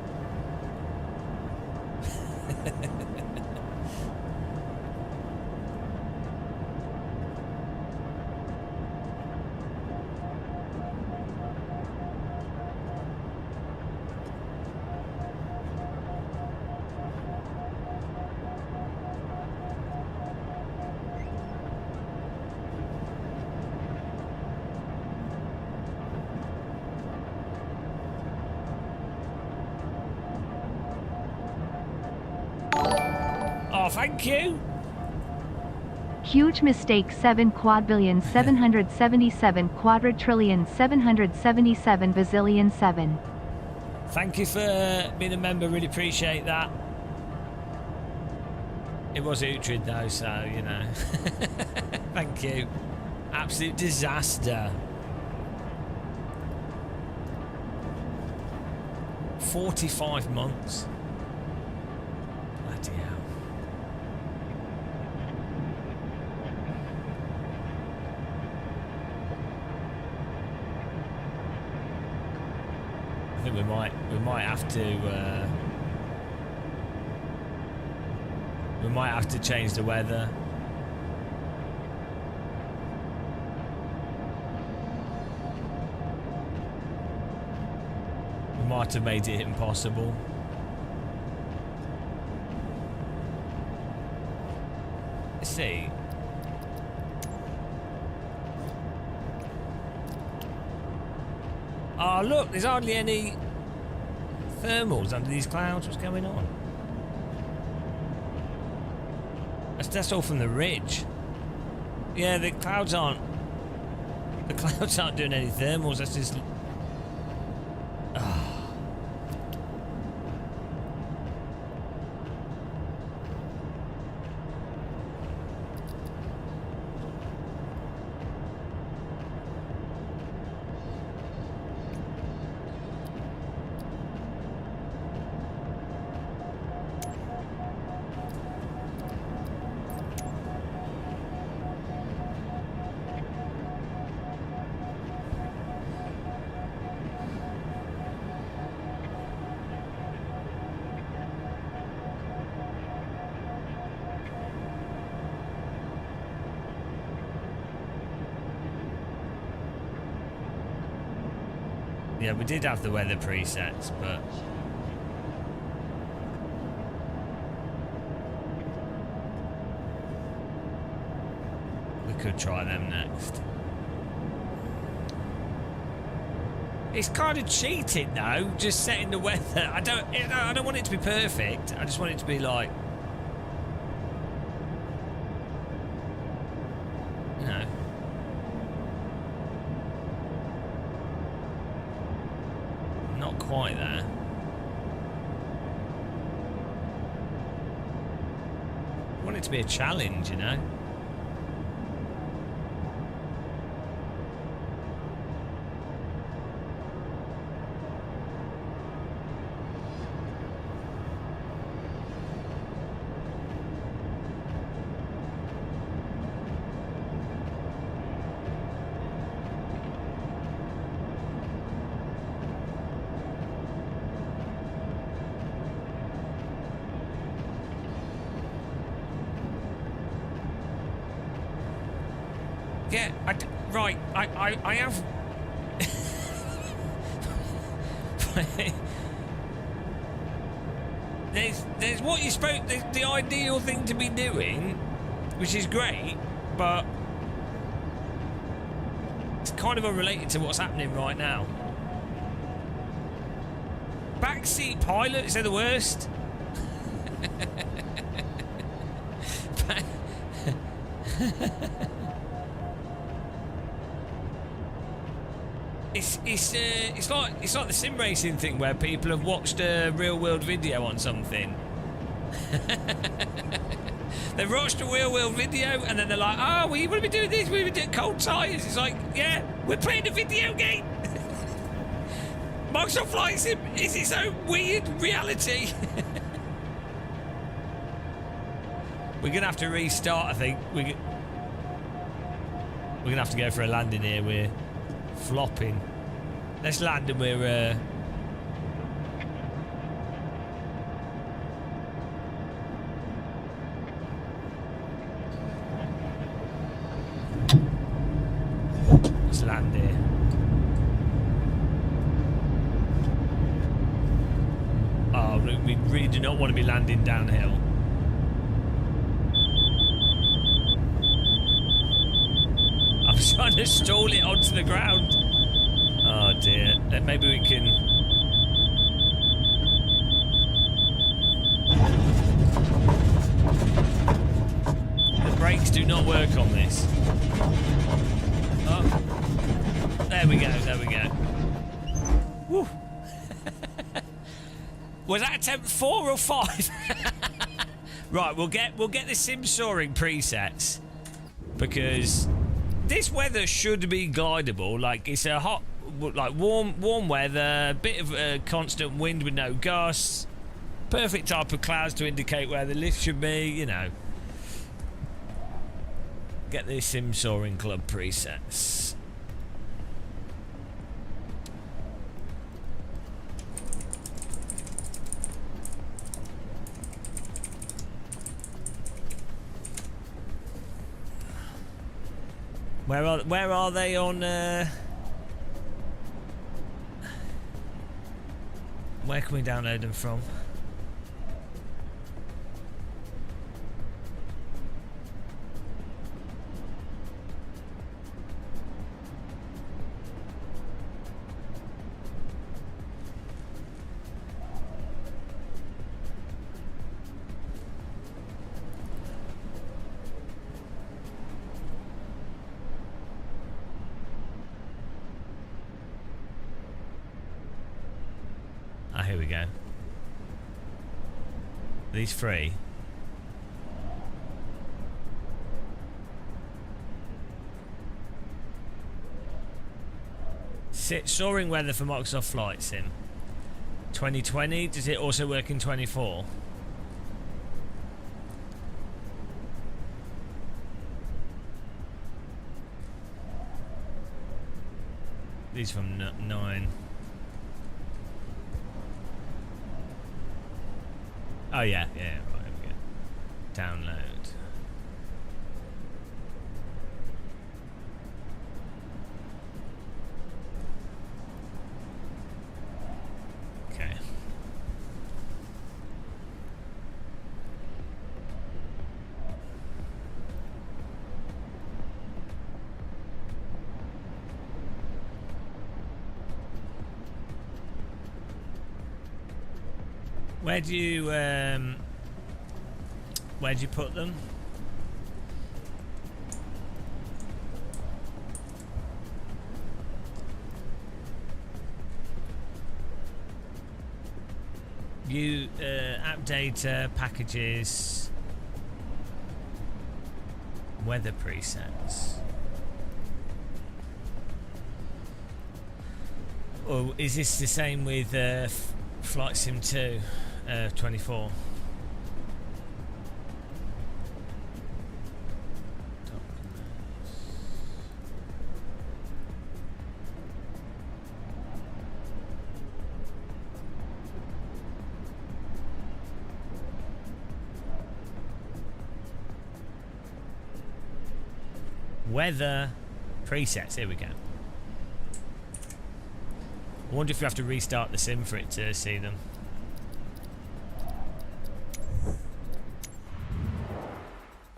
Speaker 1: Oh, thank you.
Speaker 3: Huge mistake. 7 quadbillion 777 quadrillion 777 bazillion 7.
Speaker 1: Thank you for being a member. Really appreciate that. It was Uhtred though, so you know. Thank you. Absolute disaster. 45 months. Bloody hell. I think we might have to We might have to change the weather. We might have made it impossible. Let's see. Oh, look, there's hardly any thermals under these clouds. What's going on? That's all from the ridge. Yeah, the clouds aren't doing any thermals. That's just... Yeah, we did have the weather presets, but... we could try them next. It's kind of cheating, though, just setting the weather. I don't want it to be perfect. I just want it to be like... you know... not quite there. I want it to be a challenge, you know? Yeah, right, I have... there's what you spoke, the ideal thing to be doing, which is great, but it's kind of unrelated to what's happening right now. Backseat pilots are the worst. It's like the sim racing thing where people have watched a real world video on something. They've watched a real world video and then they're like, oh, we want to be doing this, we want to be doing cold tyres. It's like, yeah, we're playing a video game. Microsoft Flight Sim is its own weird reality. We're gonna have to restart, I think. We're gonna have to go for a landing here. We're flopping. Let's land and we're let's land here. Oh, we really do not want to be landing downhill. I'm trying to stall it onto the ground. Oh dear. Maybe we can... the brakes do not work on this. Oh. There we go, there we go. Woo. Was that attempt 4 or 5? Right, we'll get the sim soaring presets, because this weather should be glidable. Like, it's a hot, like warm weather, bit of a constant wind with no gusts, perfect type of clouds to indicate where the lift should be, you know. Get the sim soaring club presets. Where are they on? Where can we download them from? Ah, here we go. These free. Soaring weather for Microsoft Flight Sim. 2020. Does it also work in 24? These from 9. Oh yeah, right, here we go. Download. Okay. Where do you put them? You app data, packages, weather presets. Or is this the same with Flight Sim 2, 24? Weather presets, here we go. I wonder if you have to restart the sim for it to see them.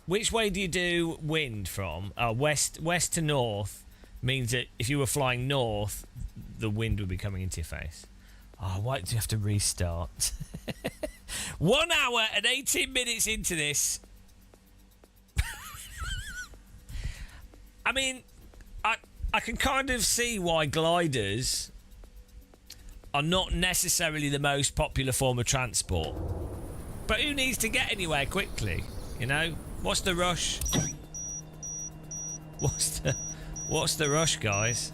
Speaker 1: Which way do you do wind from? West to north means that if you were flying north, the wind would be coming into your face. Oh, why do you have to restart? 1 hour and 18 minutes into this. I mean, I can kind of see why gliders are not necessarily the most popular form of transport. But who needs to get anywhere quickly? You know? What's the rush? What's the rush, guys?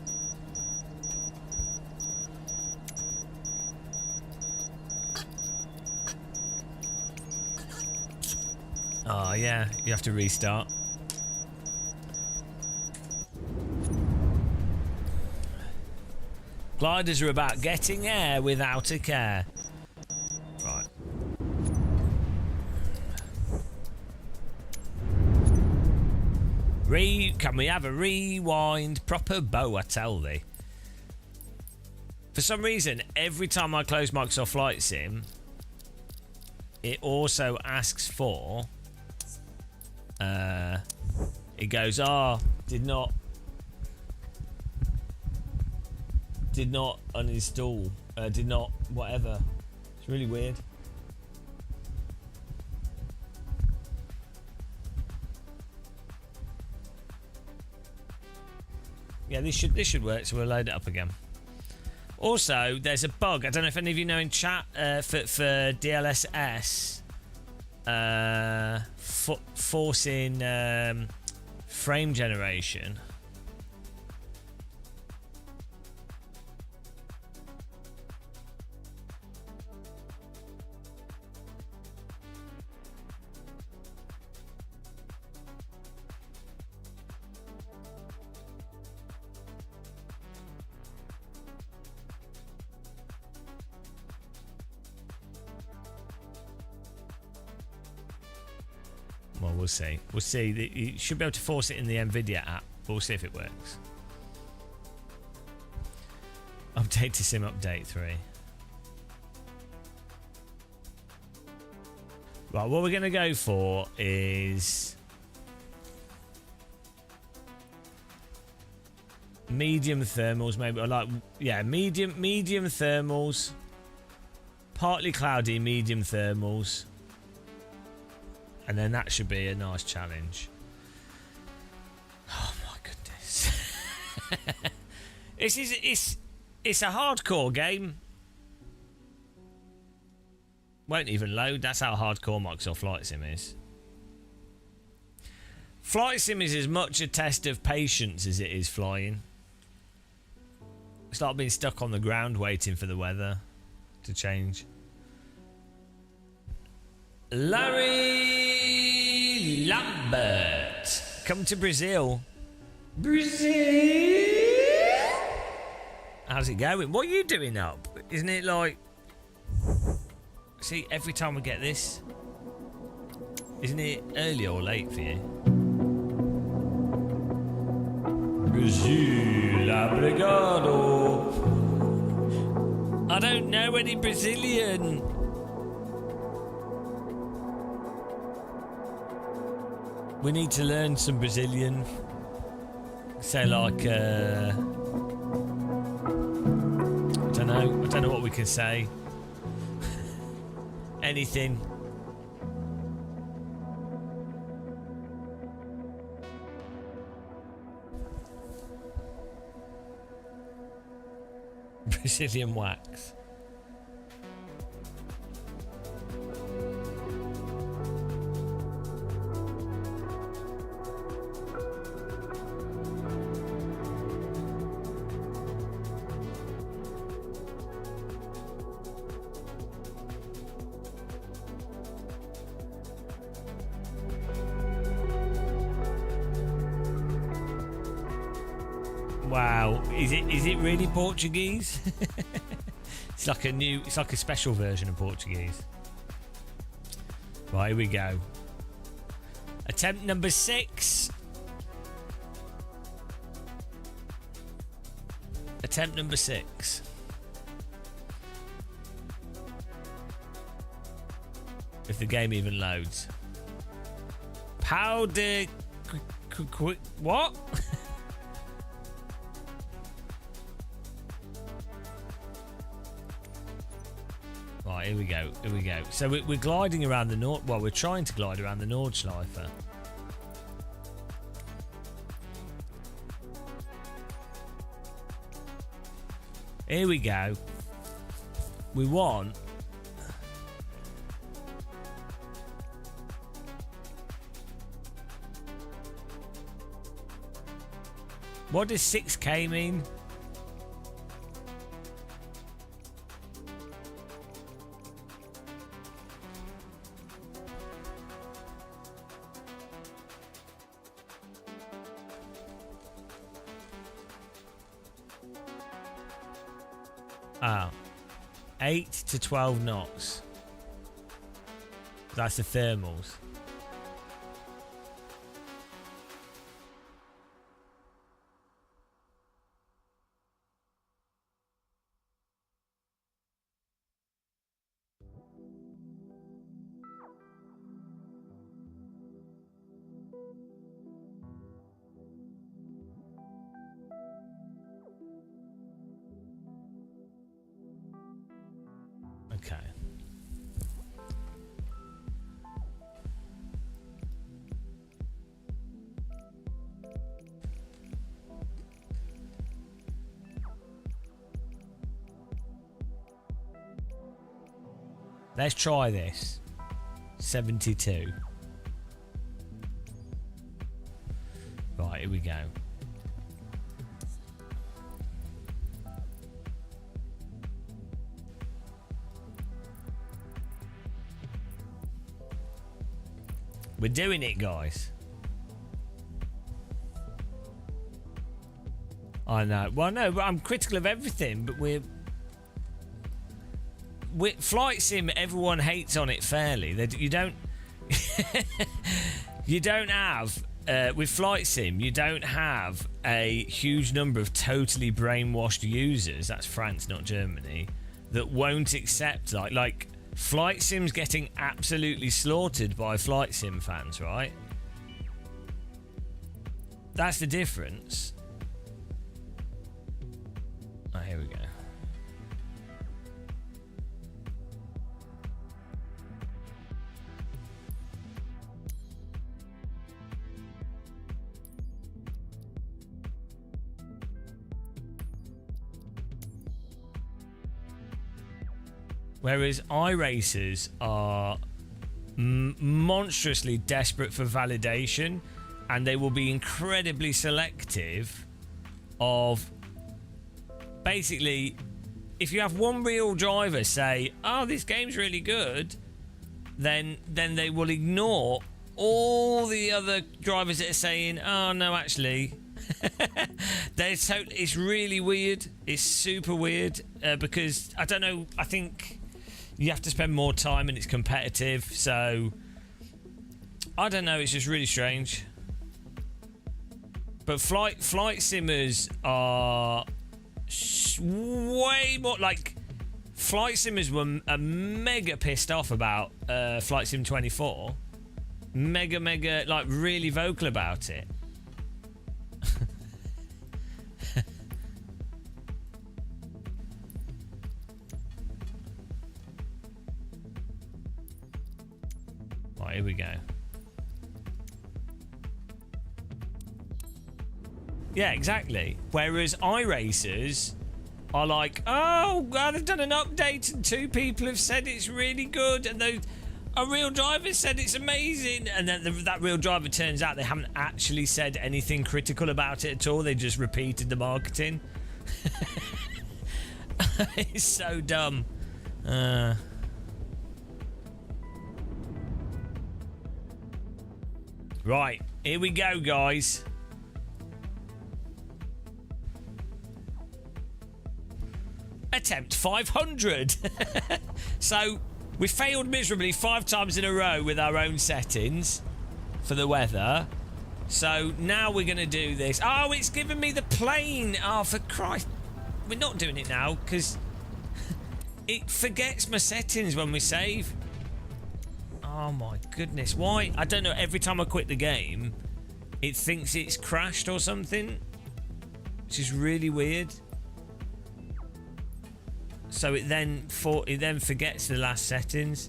Speaker 1: Oh, yeah, you have to restart. Gliders are about getting air without a care. Right. Can we have a rewind? Proper bow, I tell thee. For some reason, every time I close Microsoft Flight Sim, it also asks for... it goes, did not uninstall, did not whatever. It's really weird. Yeah, this should work, so we'll load it up again. Also, there's a bug. I don't know if any of you know in chat for DLSS, forcing frame generation. Well, we'll see. We'll see. You should be able to force it in the NVIDIA app. We'll see if it works. Update to sim update 3. Right, what we're going to go for is medium thermals, maybe. Or like, yeah, medium thermals. Partly cloudy, medium thermals. And then that should be a nice challenge. Oh my goodness. It's a hardcore game. Won't even load. That's how hardcore Microsoft Flight Sim is. Flight Sim is as much a test of patience as it is flying. It's like being stuck on the ground waiting for the weather to change. Larry Lambert. Come to Brazil. Brazil. How's it going? What are you doing up? Isn't it like... See, every time we get this, isn't it early or late for you? Brazil, obrigado. I don't know any Brazilian. We need to learn some Brazilian. Say like, I don't know what we can say. Anything. Brazilian wax. Wow, is it really Portuguese? It's like a special version of Portuguese. Right, here we go. Attempt number 6. Attempt number 6. If the game even loads. Powder... What? Right, here we go. Here we go. So we're gliding around the Nord... Well, we're trying to glide around the Nordschleife. Here we go. We want... What does 6K mean? Ah, 8 to 12 knots. That's the thermals. Okay. Let's try this. 72. Right, here we go. We're doing it, guys. I know. Well, no, but I'm critical of everything, but we're Flight Sim, everyone hates on it fairly. You don't you don't have with Flight Sim, you don't have a huge number of totally brainwashed users. That's France, not Germany. That won't accept like Flight Sim's getting absolutely slaughtered by Flight Sim fans, right? That's the difference. Oh, here we go. Whereas iRacers are monstrously desperate for validation, and they will be incredibly selective of basically, if you have one real driver say, oh, this game's really good, then they will ignore all the other drivers that are saying, oh no, actually it's really weird. It's super weird because I don't know, I think you have to spend more time and it's competitive, so I don't know, it's just really strange. But flight simmers are way more like flight simmers were mega pissed off about Flight Sim 24. Mega like really vocal about it. Right, here we go. Yeah, exactly. Whereas iRacers are like, oh, God, they've done an update and 2 people have said it's really good, and a real driver said it's amazing, and then that real driver turns out they haven't actually said anything critical about it at all. They just repeated the marketing. It's so dumb. Right, here we go, guys. Attempt 500. So we failed miserably 5 times in a row with our own settings for the weather. So now we're going to do this. Oh, it's giving me the plane. Oh, for Christ. We're not doing it now because it forgets my settings when we save. Oh my goodness. Why? I don't know. Every time I quit the game, it thinks it's crashed or something, which is really weird. So it then forgets the last settings.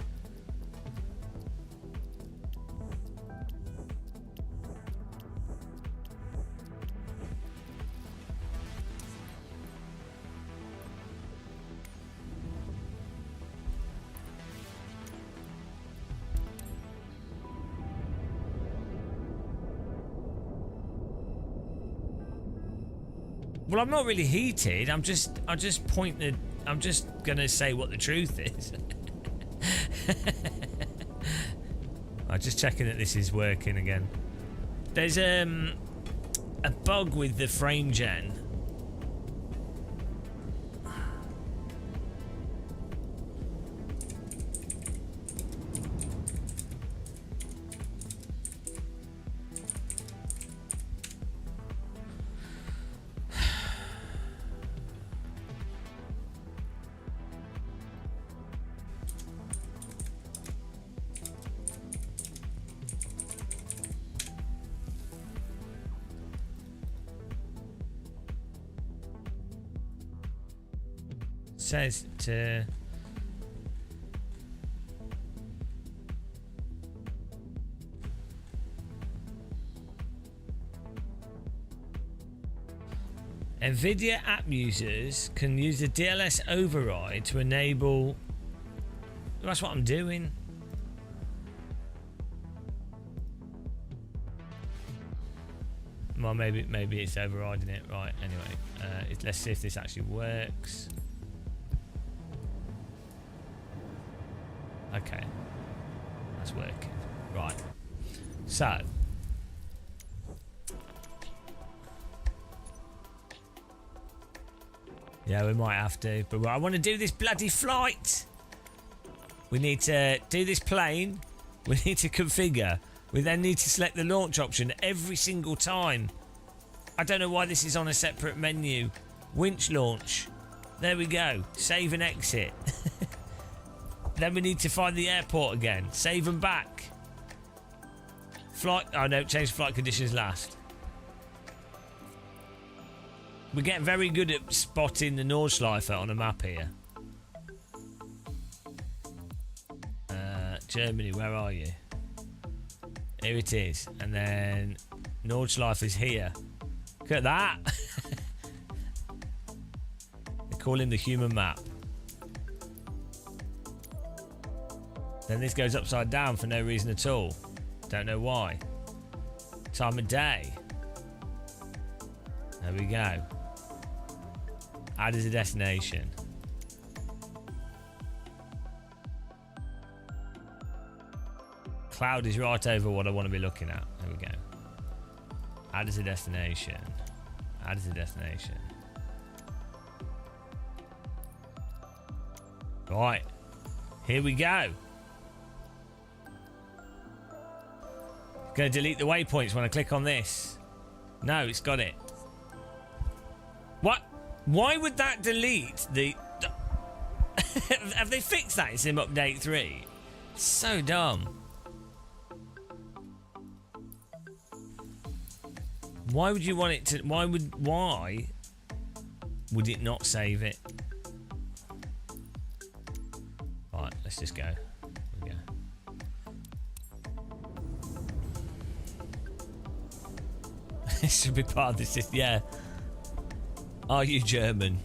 Speaker 1: Well, I'm not really heated. I'm just gonna say what the truth is. I'm just checking that this is working again. There's a bug with the frame gen. Says to NVIDIA app users can use the DLS override to enable. That's what I'm doing. Well, maybe it's overriding it. Right. Anyway, let's see if this actually works. Okay, that's working. Right. So yeah, we might have to, but I want to do this bloody flight. We need to do this plane. We need to configure We then need to select the launch option every single time. I don't know why this is on a separate menu. Winch launch. There we go. Save and exit. Then we need to find the airport again. Save and back. Flight. Oh no, change flight conditions last. We're getting very good at spotting the Nordschleife on a map here. Germany, where are you? Here it is. And then Nordschleife is here. Look at that. They call him the human map. Then this goes upside down for no reason at all. Don't know why. Time of day. There we go. Add as a destination. Cloud is right over what I want to be looking at. There we go. Add as a destination. Add as a destination. Right. Here we go. Going to delete the waypoints when I click on this. No, it's got it. What? Why would that delete the... Have they fixed that in Sim Update 3? So dumb. Why would you want it to... Why would it not save it? Right, let's just go. Here we go. This should be part of this. Yeah. Are you German?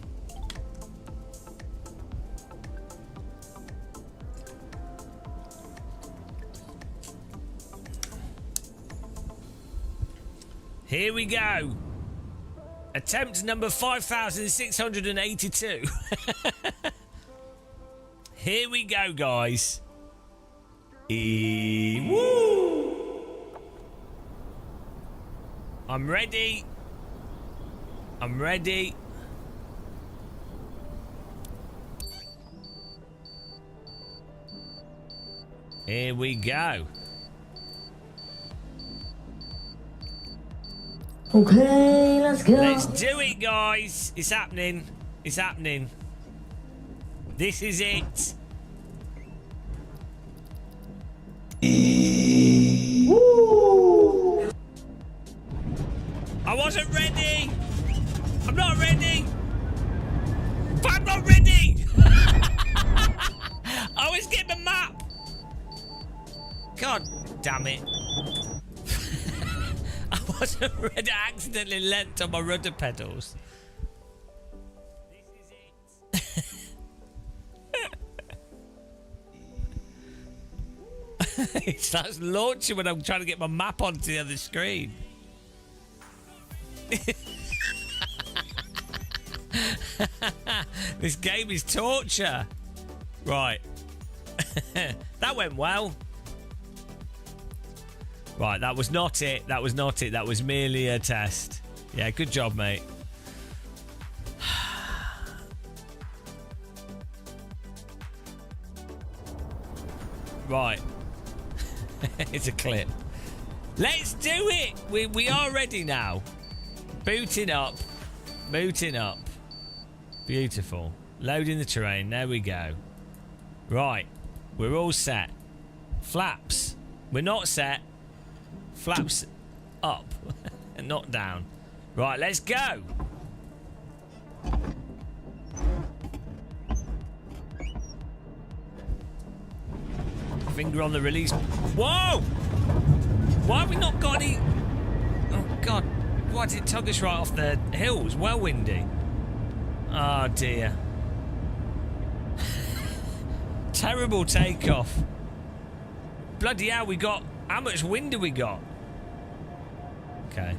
Speaker 1: Here we go. Attempt number 5,682. Here we go, guys. Woo! I'm ready. I'm ready. Here we go.
Speaker 2: Okay, let's go.
Speaker 1: Let's do it, guys. It's happening. It's happening. This is it.
Speaker 2: Woo!
Speaker 1: I wasn't ready. I'm not ready. I'm not ready. I always get the map. God damn it. I wasn't ready. I accidentally leant on my rudder pedals. This is it. It starts launching when I'm trying to get my map onto the other screen. This game is torture. Right. That went well. Right, that was not it. That was not it. That was merely a test. Yeah, good job, mate. Right. It's a clip. Let's do it. We are ready now. Booting up. Booting up. Beautiful. Loading the terrain. There we go. Right. We're all set. Flaps. We're not set. Flaps up and not down. Right, let's go. Finger on the release. Whoa! Why have we not got any... Oh, God. Why did it tug us right off the hill? It was well windy. Oh, dear. Terrible takeoff. Bloody hell, we got... How much wind do we got? Okay.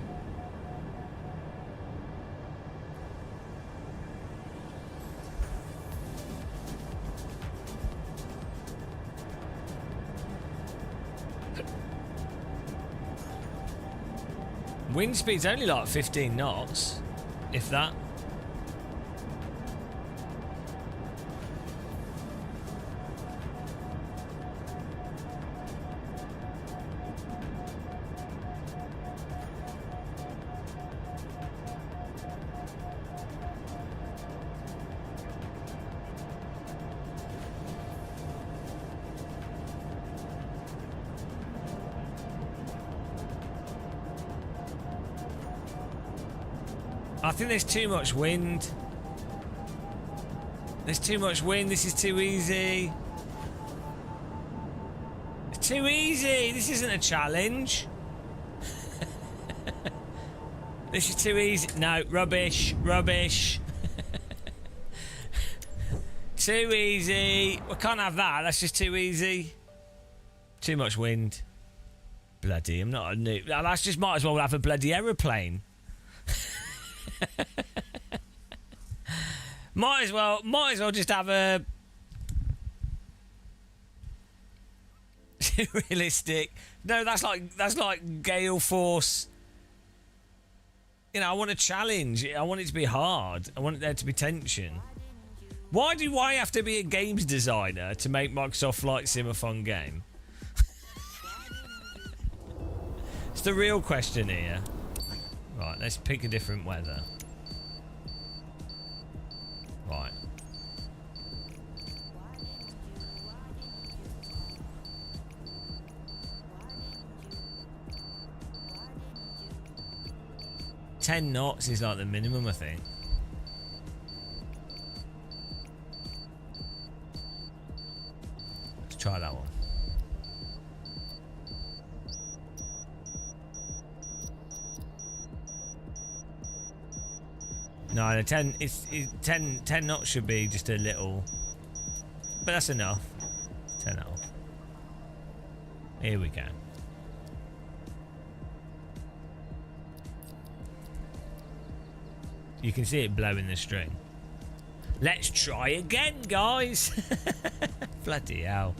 Speaker 1: Wind speed's only like 15 knots, if that. I think there's too much wind. There's too much wind. This is too easy. It's too easy. This isn't a challenge. This is too easy. No, rubbish. Rubbish. Too easy. We can't have that. That's just too easy. Too much wind. Bloody, I'm not a new. That's just might as well have a bloody aeroplane. Might as well just have a realistic. No, that's like gale force. You know, I want a challenge. I want it to be hard. I want there to be tension. Why do I have to be a games designer to make Microsoft Flight Sim a fun game? It's the real question here. Right, let's pick a different weather. Right. $10 knots is like the minimum, I think. Let's try that one. No, the 10 10 knots should be just a little, but that's enough. 10 off. Here we go. You can see it blowing the string. Let's try again, guys. Bloody hell.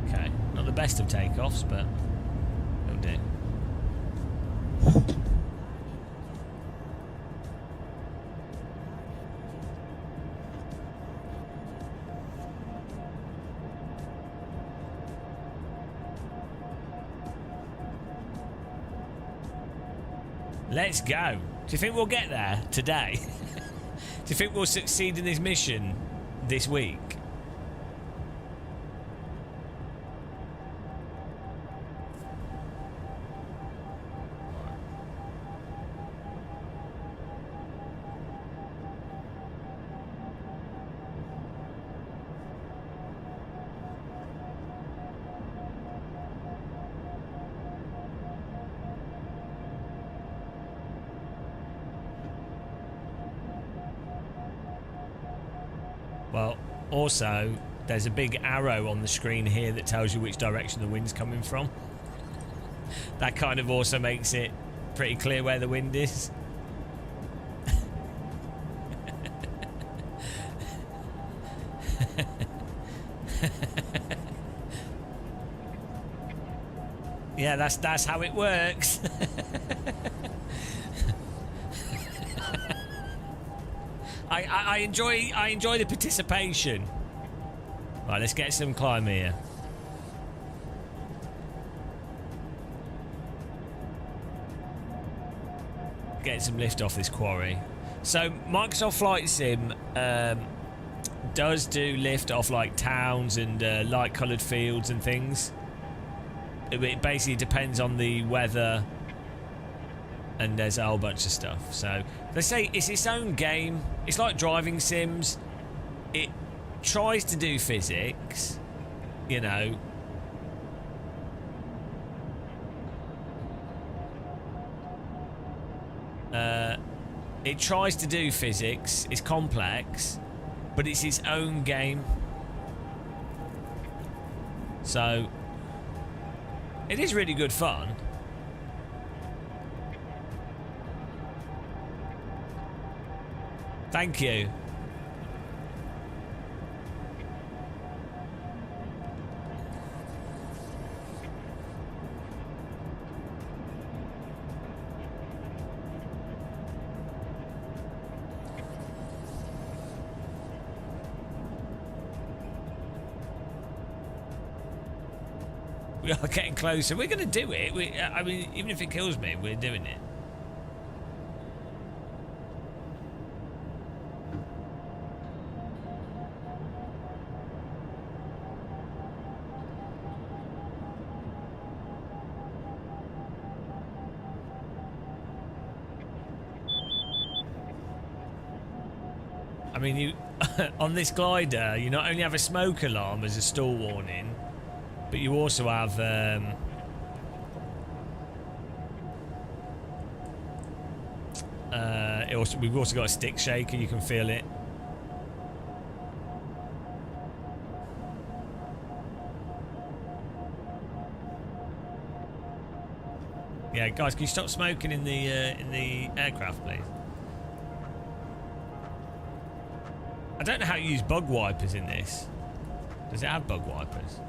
Speaker 1: Okay, not the best of takeoffs, but it'll do. Let's go. Do you think we'll get there today? Do you think we'll succeed in this mission this week? Well, also, there's a big arrow on the screen here that tells you which direction the wind's coming from. That kind of also makes it pretty clear where the wind is. Yeah, that's how it works. I enjoy the participation. Right, let's get some climb here. Get some lift off this quarry. So Microsoft Flight Sim does do lift off like towns and light coloured fields and things. It basically depends on the weather, and there's a whole bunch of stuff. So let's say it's its own game. It's like driving sims. It tries to do physics, you know. It tries to do physics. It's complex, but it's its own game. So it is really good fun. Thank you. We are getting closer. We're going to do it. I mean, even if it kills me, we're doing it. I mean, you on this glider, you not only have a smoke alarm as a stall warning, but you also have we've also got a stick shaker. You can feel it. Yeah, guys, can you stop smoking in the aircraft, please? I don't know how you use bug wipers in this. Does it have bug wipers?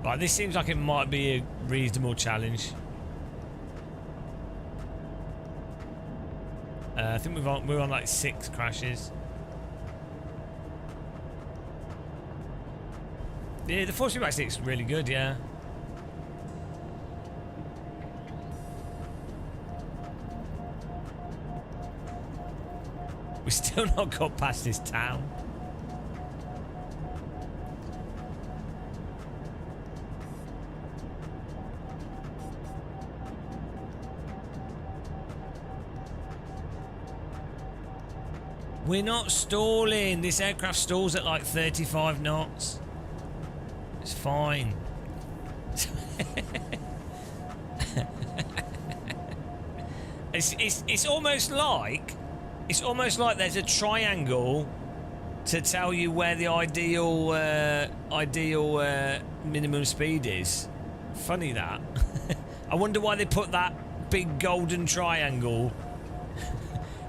Speaker 1: Right, this seems like it might be a reasonable challenge. I think we're on like 6 crashes. Yeah, the 4x6 is really good, yeah. We still not got past this town. We're not stalling. This aircraft stalls at like 35 knots. It's fine. It's almost like there's a triangle to tell you where the ideal minimum speed is. Funny that. I wonder why they put that big golden triangle.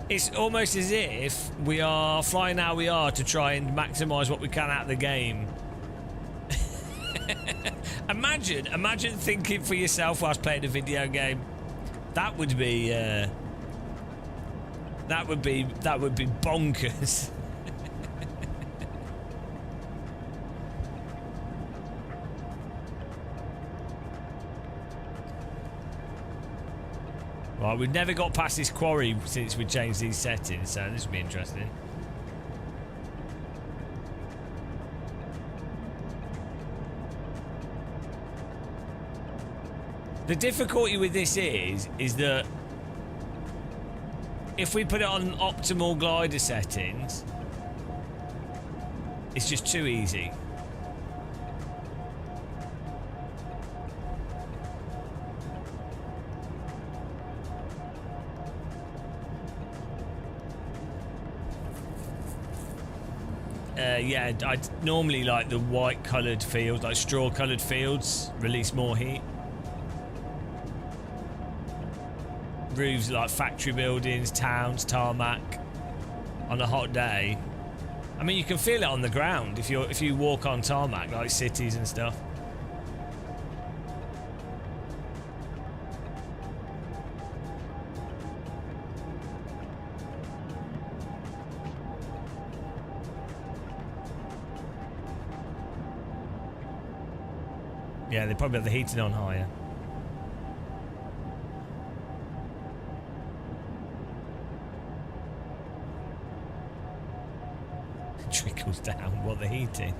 Speaker 1: It's almost as if we are flying how we are to try and maximise what we can out of the game. Imagine thinking for yourself whilst playing a video game. That would be bonkers. Right, we've never got past this quarry since we changed these settings, so this will be interesting. The difficulty with this is that if we put it on optimal glider settings, it's just too easy. Yeah, I normally like the white coloured fields, like straw coloured fields, release more heat. Roofs like factory buildings, towns, tarmac on a hot day. I mean, you can feel it on the ground if you walk on tarmac, like cities and stuff. Yeah, they probably have the heating on higher. Trickles down, what, the heating?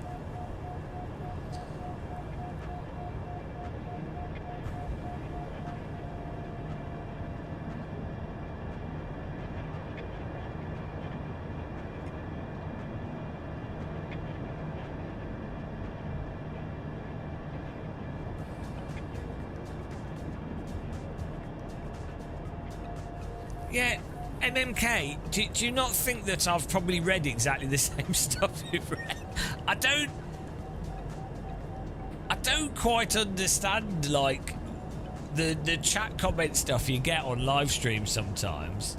Speaker 1: Yeah, MMK, do you not think that I've probably read exactly the same stuff you've read? I don't quite understand, like, the chat comment stuff you get on live streams sometimes.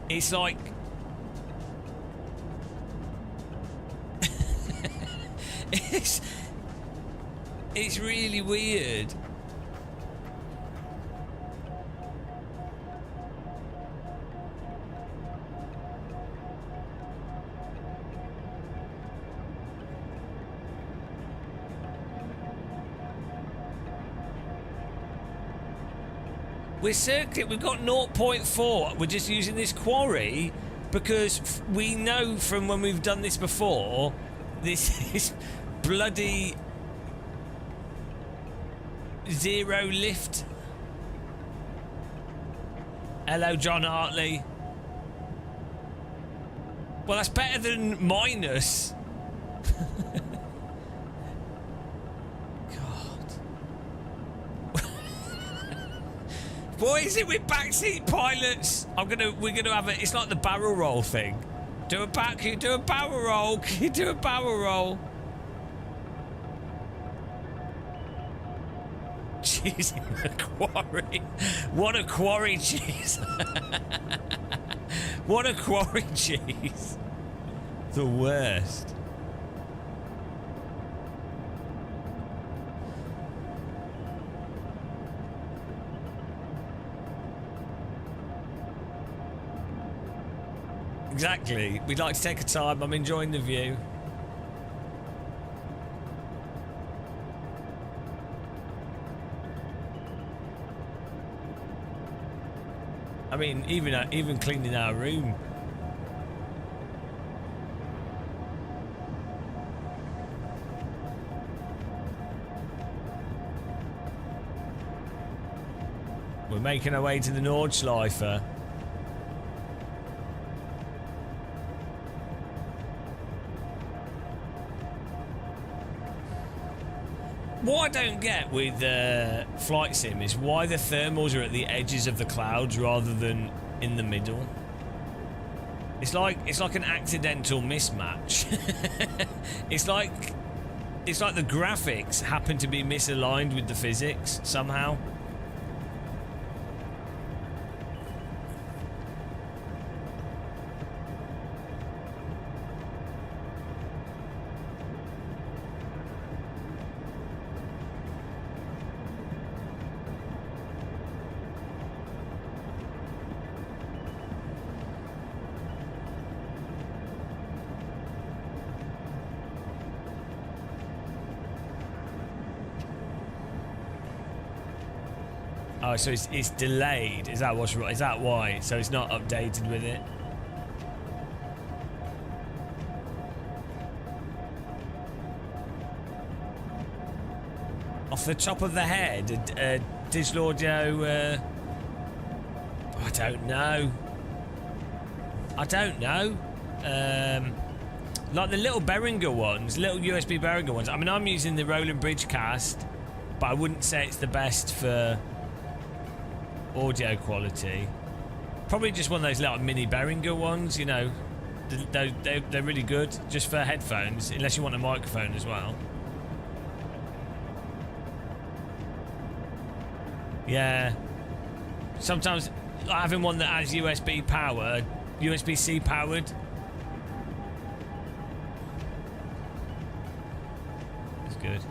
Speaker 1: It's like... it's really weird. We're circling. We've got 0.4. We're just using this quarry because we know from when we've done this before, this is bloody zero lift. Hello, John Hartley. Well, that's better than minus. God. What is it with backseat pilots? We're gonna have it. It's like the barrel roll thing. Can you do a barrel roll? Can you do a barrel roll? Cheese in the quarry. What a quarry cheese. What a quarry cheese. The worst. Exactly. We'd like to take a time. I'm enjoying the view. I mean, even cleaning our room. We're making our way to the Nordschleife. What I don't get with Flight Sim is why the thermals are at the edges of the clouds rather than in the middle. It's like an accidental mismatch. It's like the graphics happen to be misaligned with the physics somehow. Oh, so it's delayed. Is that what's right? Is that why? So it's not updated with it. Off the top of the head, digital audio. I don't know. Like the little Behringer ones, little USB Behringer ones. I mean, I'm using the Roland Bridge Cast, but I wouldn't say it's the best for audio quality. Probably just one of those little mini Behringer ones, you know. They're really good just for headphones, unless you want a microphone as well. Yeah. Sometimes having one that has USB power, USB-C powered. It's good.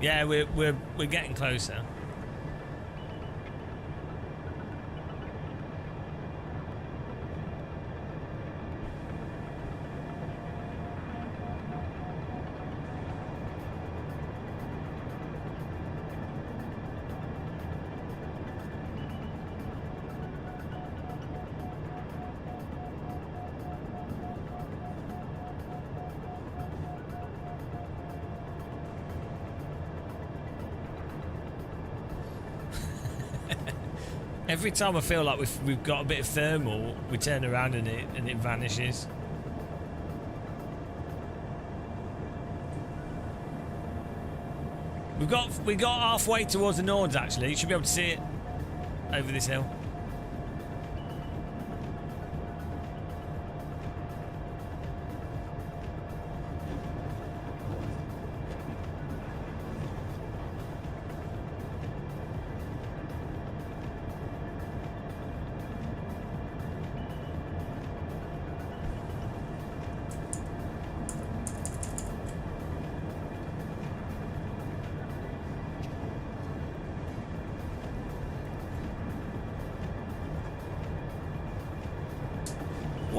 Speaker 1: Yeah, we're getting closer. Every time I feel like we've got a bit of thermal, we turn around and it vanishes. We got halfway towards the Nords actually. You should be able to see it over this hill.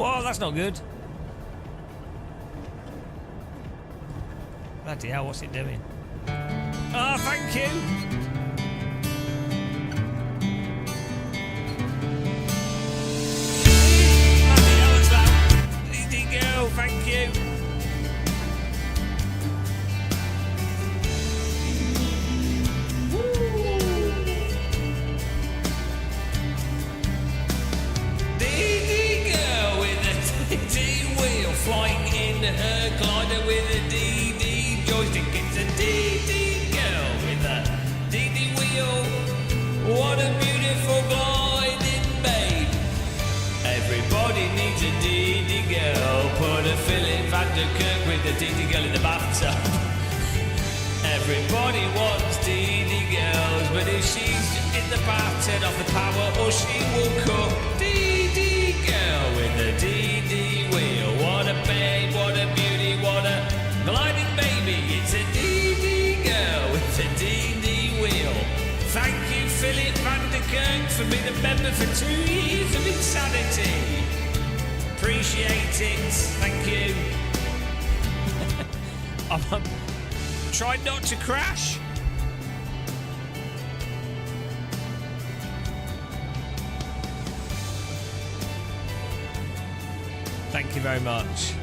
Speaker 1: Whoa, that's not good. Bloody hell, what's it doing? Oh, thank you. Bloody hell, that's loud. Easy go, thank you. Flying in her glider with a DD joystick. It's a DD girl with a DD wheel. What a beautiful gliding babe. Everybody needs a DD girl. Put a Philip Van der Kirk with a DD girl in the bathtub. Everybody wants DD girls, but if she's in the bath, turn off the power or she will cook. DD girl with a DD wheel. What a babe, what a beauty, what a gliding baby. It's a DD girl with a DD wheel. Thank you, Philip Van der Kirk, for being a member for 2 years of insanity. Appreciate it. Thank you. I'm trying not to crash. Thank you very much.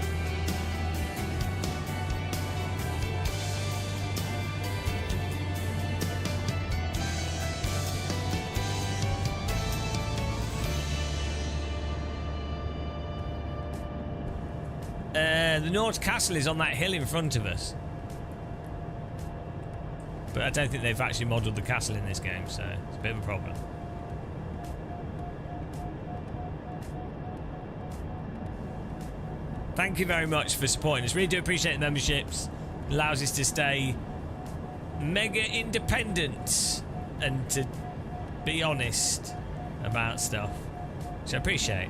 Speaker 1: The North Castle is on that hill in front of us. But I don't think they've actually modelled the castle in this game, so it's a bit of a problem. Thank you very much for supporting us. Really do appreciate the memberships. It allows us to stay mega independent and to be honest about stuff, which I appreciate.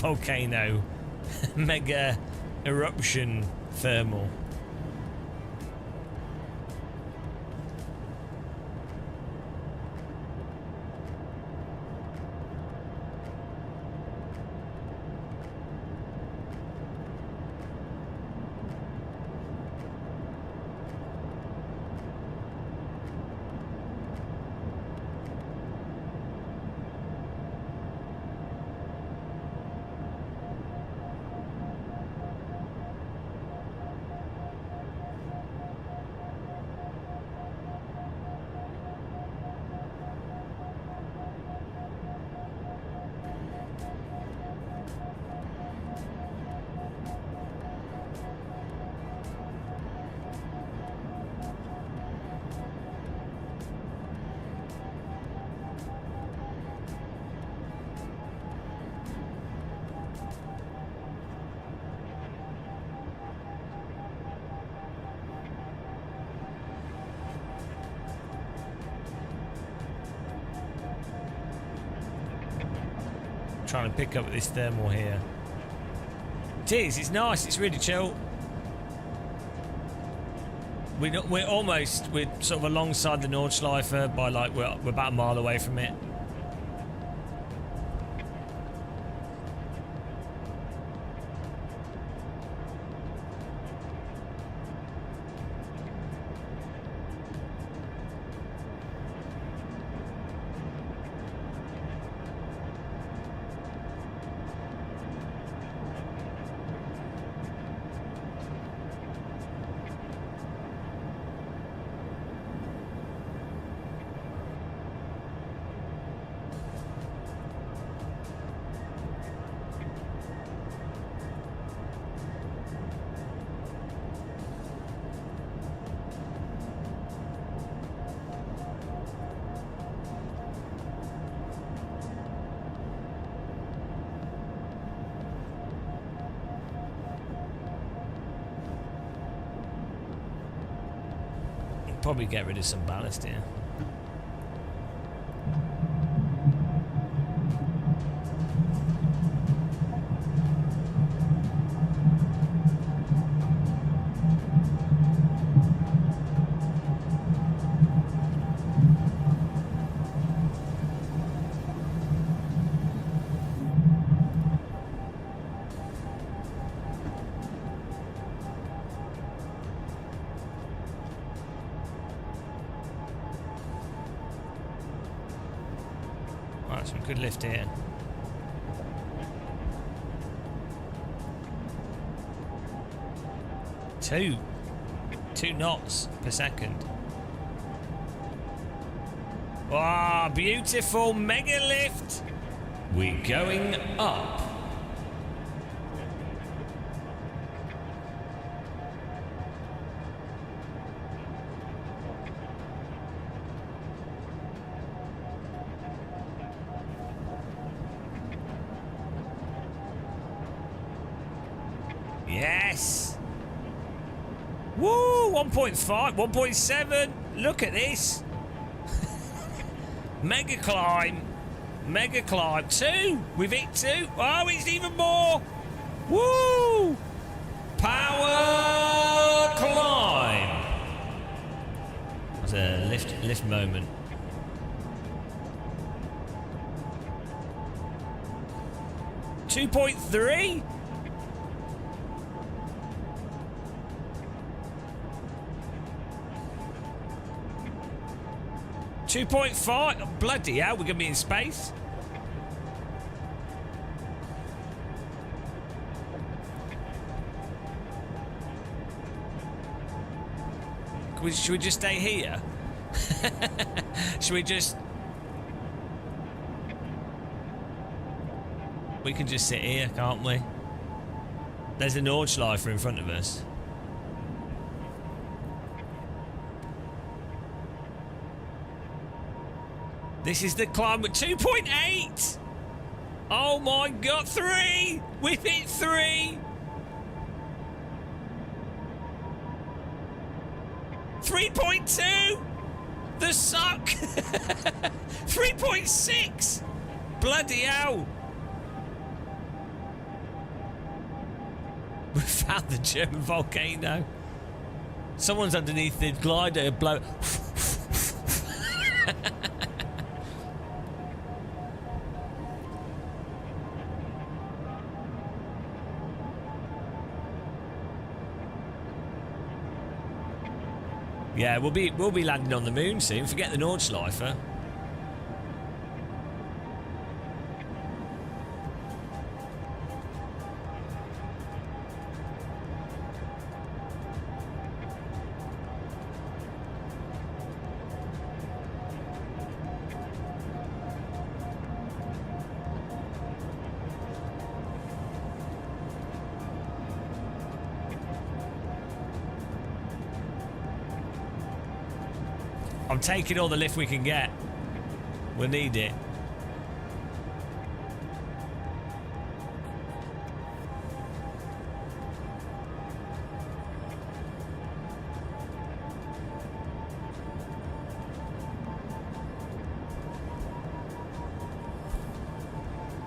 Speaker 1: Volcano mega eruption thermal. Trying to pick up this thermal here. It is, it's nice, it's really chill. We're sort of alongside the Nordschleife by like, we're about a mile away from it. probably get rid of some ballast here. Right, some good lift here. Two knots per second. Ah, beautiful mega lift. We're going up. Yes. Woo, 1.5, 1.7. Look at this. Mega climb. Mega climb. 2. We've hit 2. Oh, it's even more. Woo. Power climb. That's a lift moment. $2.3. 2.5. Oh, bloody hell, we're going to be in space. Should we just stay here? Should we just... We can just sit here, can't we? There's a Nordschleifer in front of us. This is the climb at 2.8. Oh my god, 3. We've hit 3. 3.2. The suck. 3.6. Bloody hell. We found the German volcano. Someone's underneath the glider blow. Yeah, we'll be landing on the moon soon. Forget the Nordschleifer. I'm taking all the lift we can get. We'll need it.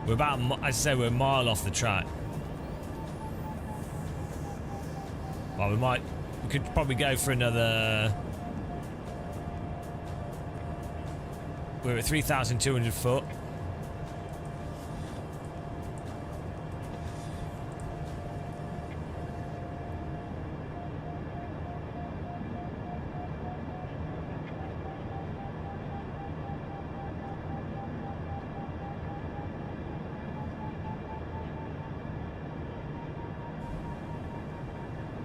Speaker 1: We're about, as I say, we're a mile off the track. Well, we could probably go for another... We're at 3,200 foot.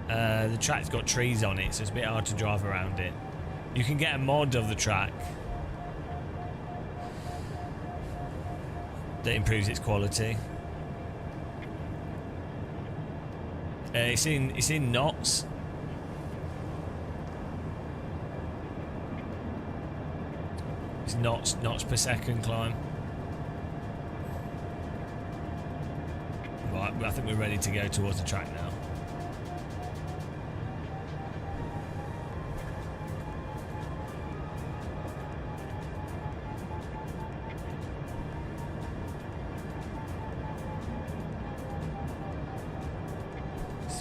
Speaker 1: The track's got trees on it, so it's a bit hard to drive around it. You can get a mod of the track that improves its quality. It's in knots. It's knots per second climb. Right, I think we're ready to go towards the track now.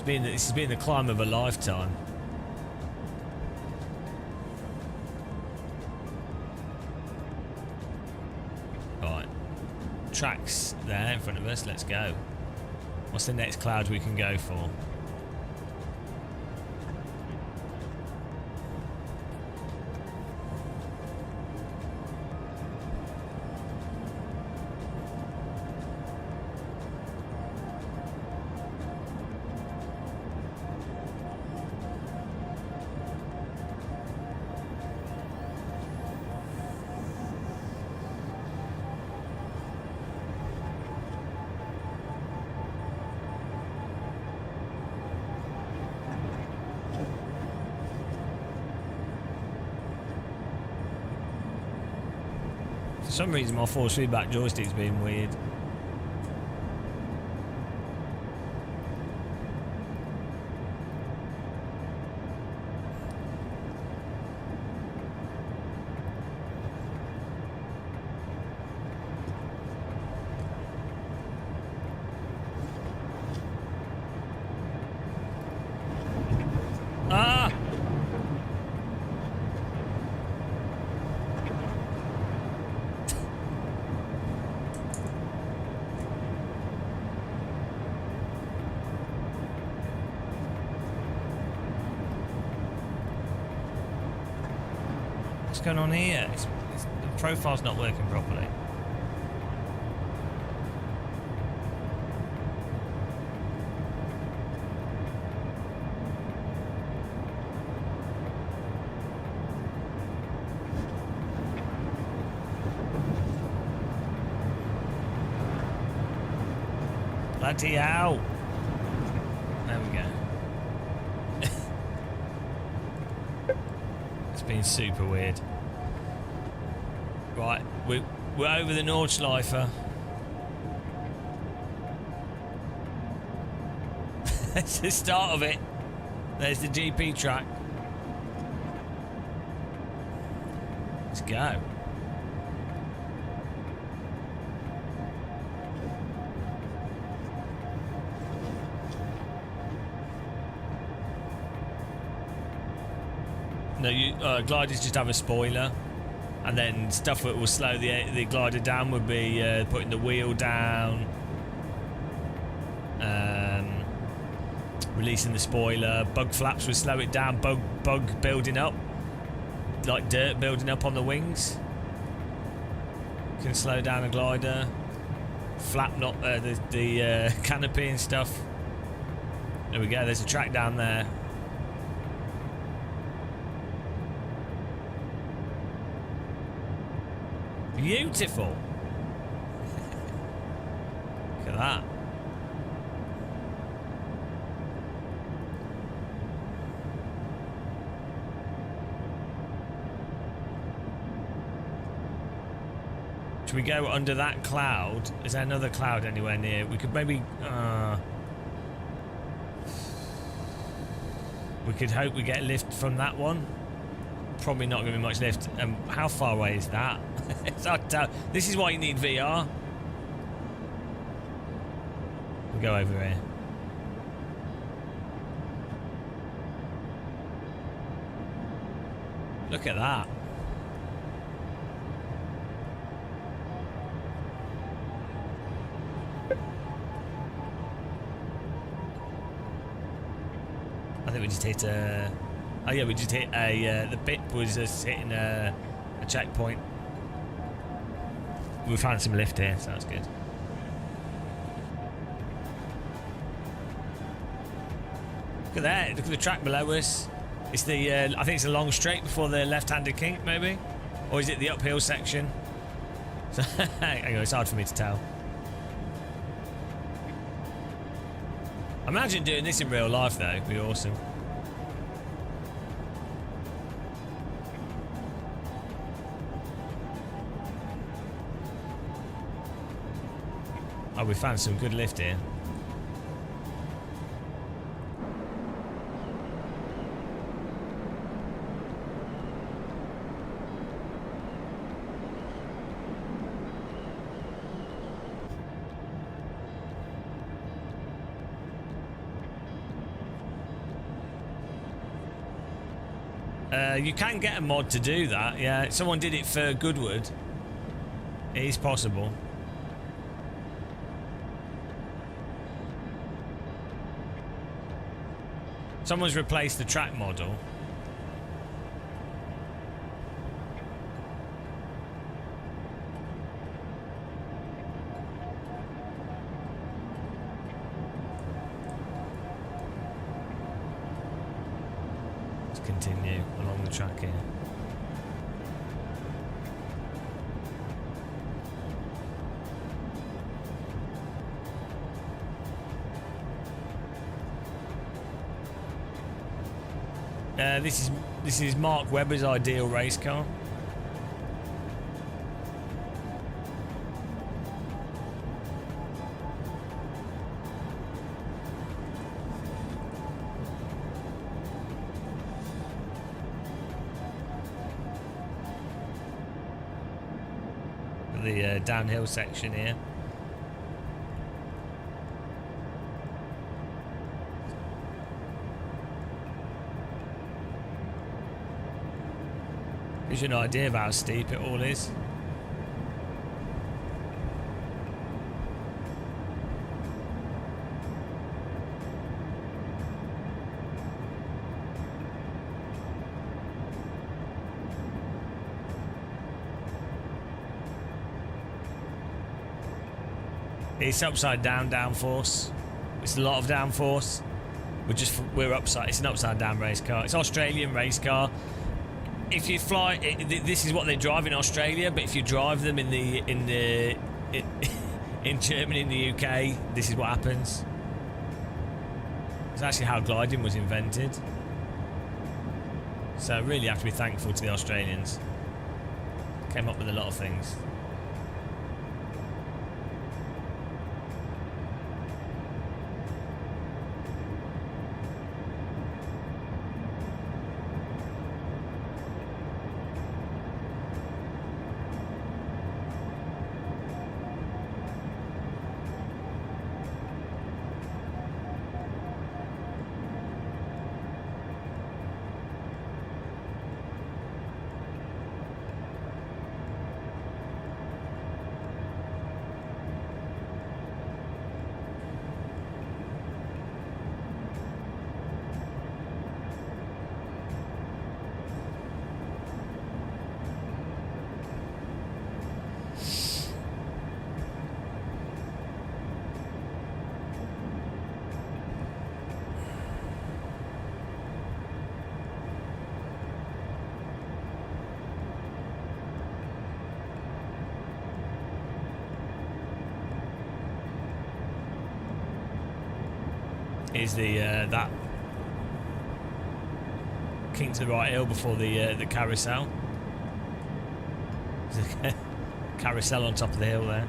Speaker 1: This has been the climb of a lifetime. Right. Tracks there in front of us. Let's go. What's the next cloud we can go for? For some reason my force feedback joystick's being weird. Ah! What's going on here? The profile's not working properly. Bloody hell! There we go. It's been super weird. Right, we're over the Nordschleife. That's the start of it. There's the GP track. Let's go. No, gliders just have a spoiler, and then stuff that will slow the glider down would be putting the wheel down, releasing the spoiler. Bug flaps would slow it down. Bug building up, like dirt building up on the wings, can slow down a glider. Flap not the canopy and stuff. There we go. There's a track down there. Beautiful. Look at that. Should we go under that cloud? Is there another cloud anywhere near? We could maybe... we could hope we get lift from that one. Probably not going to be much lift. How far away is that? It's hard to tell. This is why you need VR. We'll go over here. Look at that. I think we just hit a... Oh yeah, we just hit a... the bit was just hitting a checkpoint. We found some lift here, so that's good. Look at that, look at the track below us. It's the, I think it's a long straight before the left-handed kink, maybe? Or is it the uphill section? So, hang on, it's hard for me to tell. Imagine doing this in real life though, it'd be awesome. Oh, we found some good lift here. You can get a mod to do that. Yeah, someone did it for Goodwood. It is possible. Someone's replaced the track model. Let's continue along the track here. This is Mark Webber's ideal race car. The downhill section here. Gives you an idea of how steep it all is. It's upside down downforce. It's a lot of downforce. We're upside. It's an upside down race car. It's Australian race car. If you fly, this is what they drive in Australia. But if you drive them in Germany, in the UK, this is what happens. It's actually how gliding was invented. So I really have to be thankful to the Australians. Came up with a lot of things. Is the that king to the right hill before the carousel. There's a carousel on top of the hill there.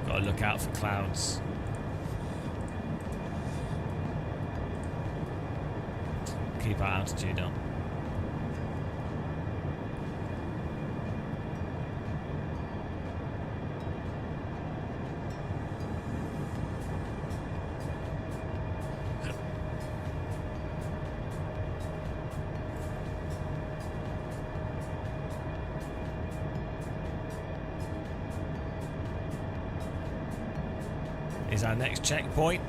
Speaker 1: Got to look out for clouds. Keep our altitude up. Is our next checkpoint.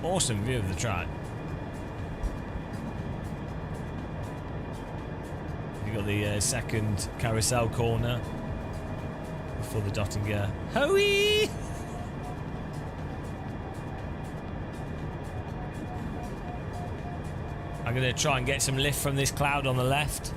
Speaker 1: Awesome view of the track. You got the second carousel corner before the Dottinger. Hooey! I'm going to try and get some lift from this cloud on the left.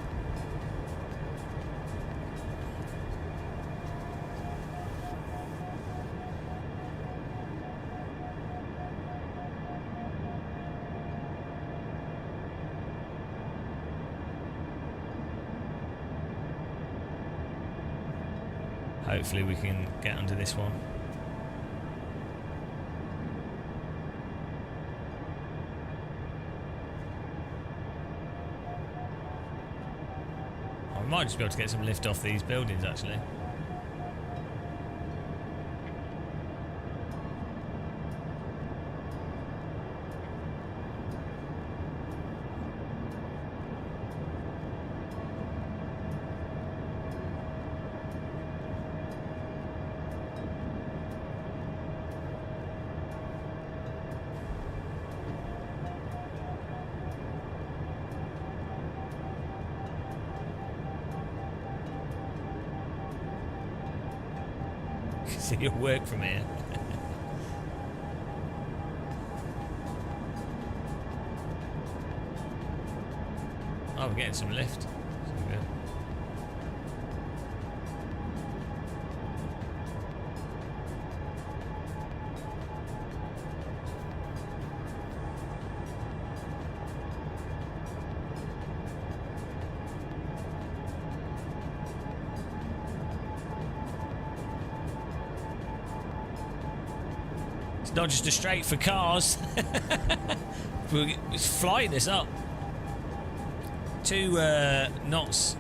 Speaker 1: Hopefully we can get under this one. I might just be able to get some lift off these buildings actually. See your work from here. Oh, we're getting some lift. So good. It's not just a straight for cars. It's flying us up. 2 knots.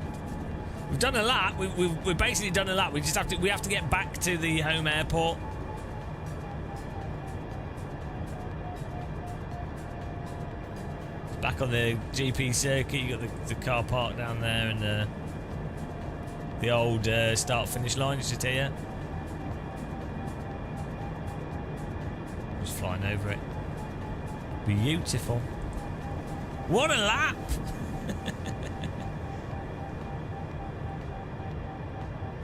Speaker 1: We've done a lap. We've basically done a lap. We have to get back to the home airport. Back on the GP circuit. You got the car park down there and the old start-finish line is just here. Just flying over it. Beautiful. What a lap!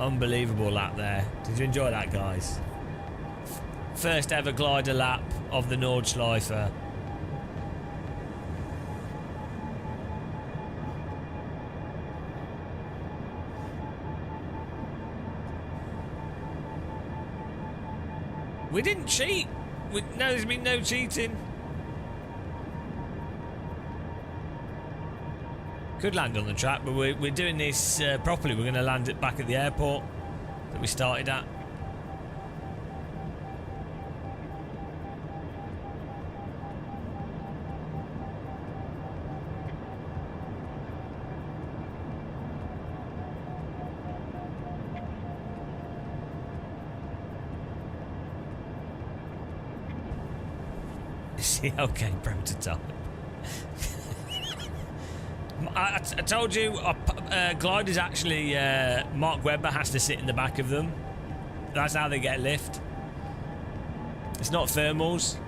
Speaker 1: Unbelievable lap there. Did you enjoy that, guys? First ever glider lap of the Nordschleife. We didn't cheat. No, there's been no cheating. Could land on the track, but we're doing this properly. We're going to land it back at the airport that we started at. See, okay, prototype. I told you, gliders actually, Mark Webber has to sit in the back of them. That's how they get lift. It's not thermals.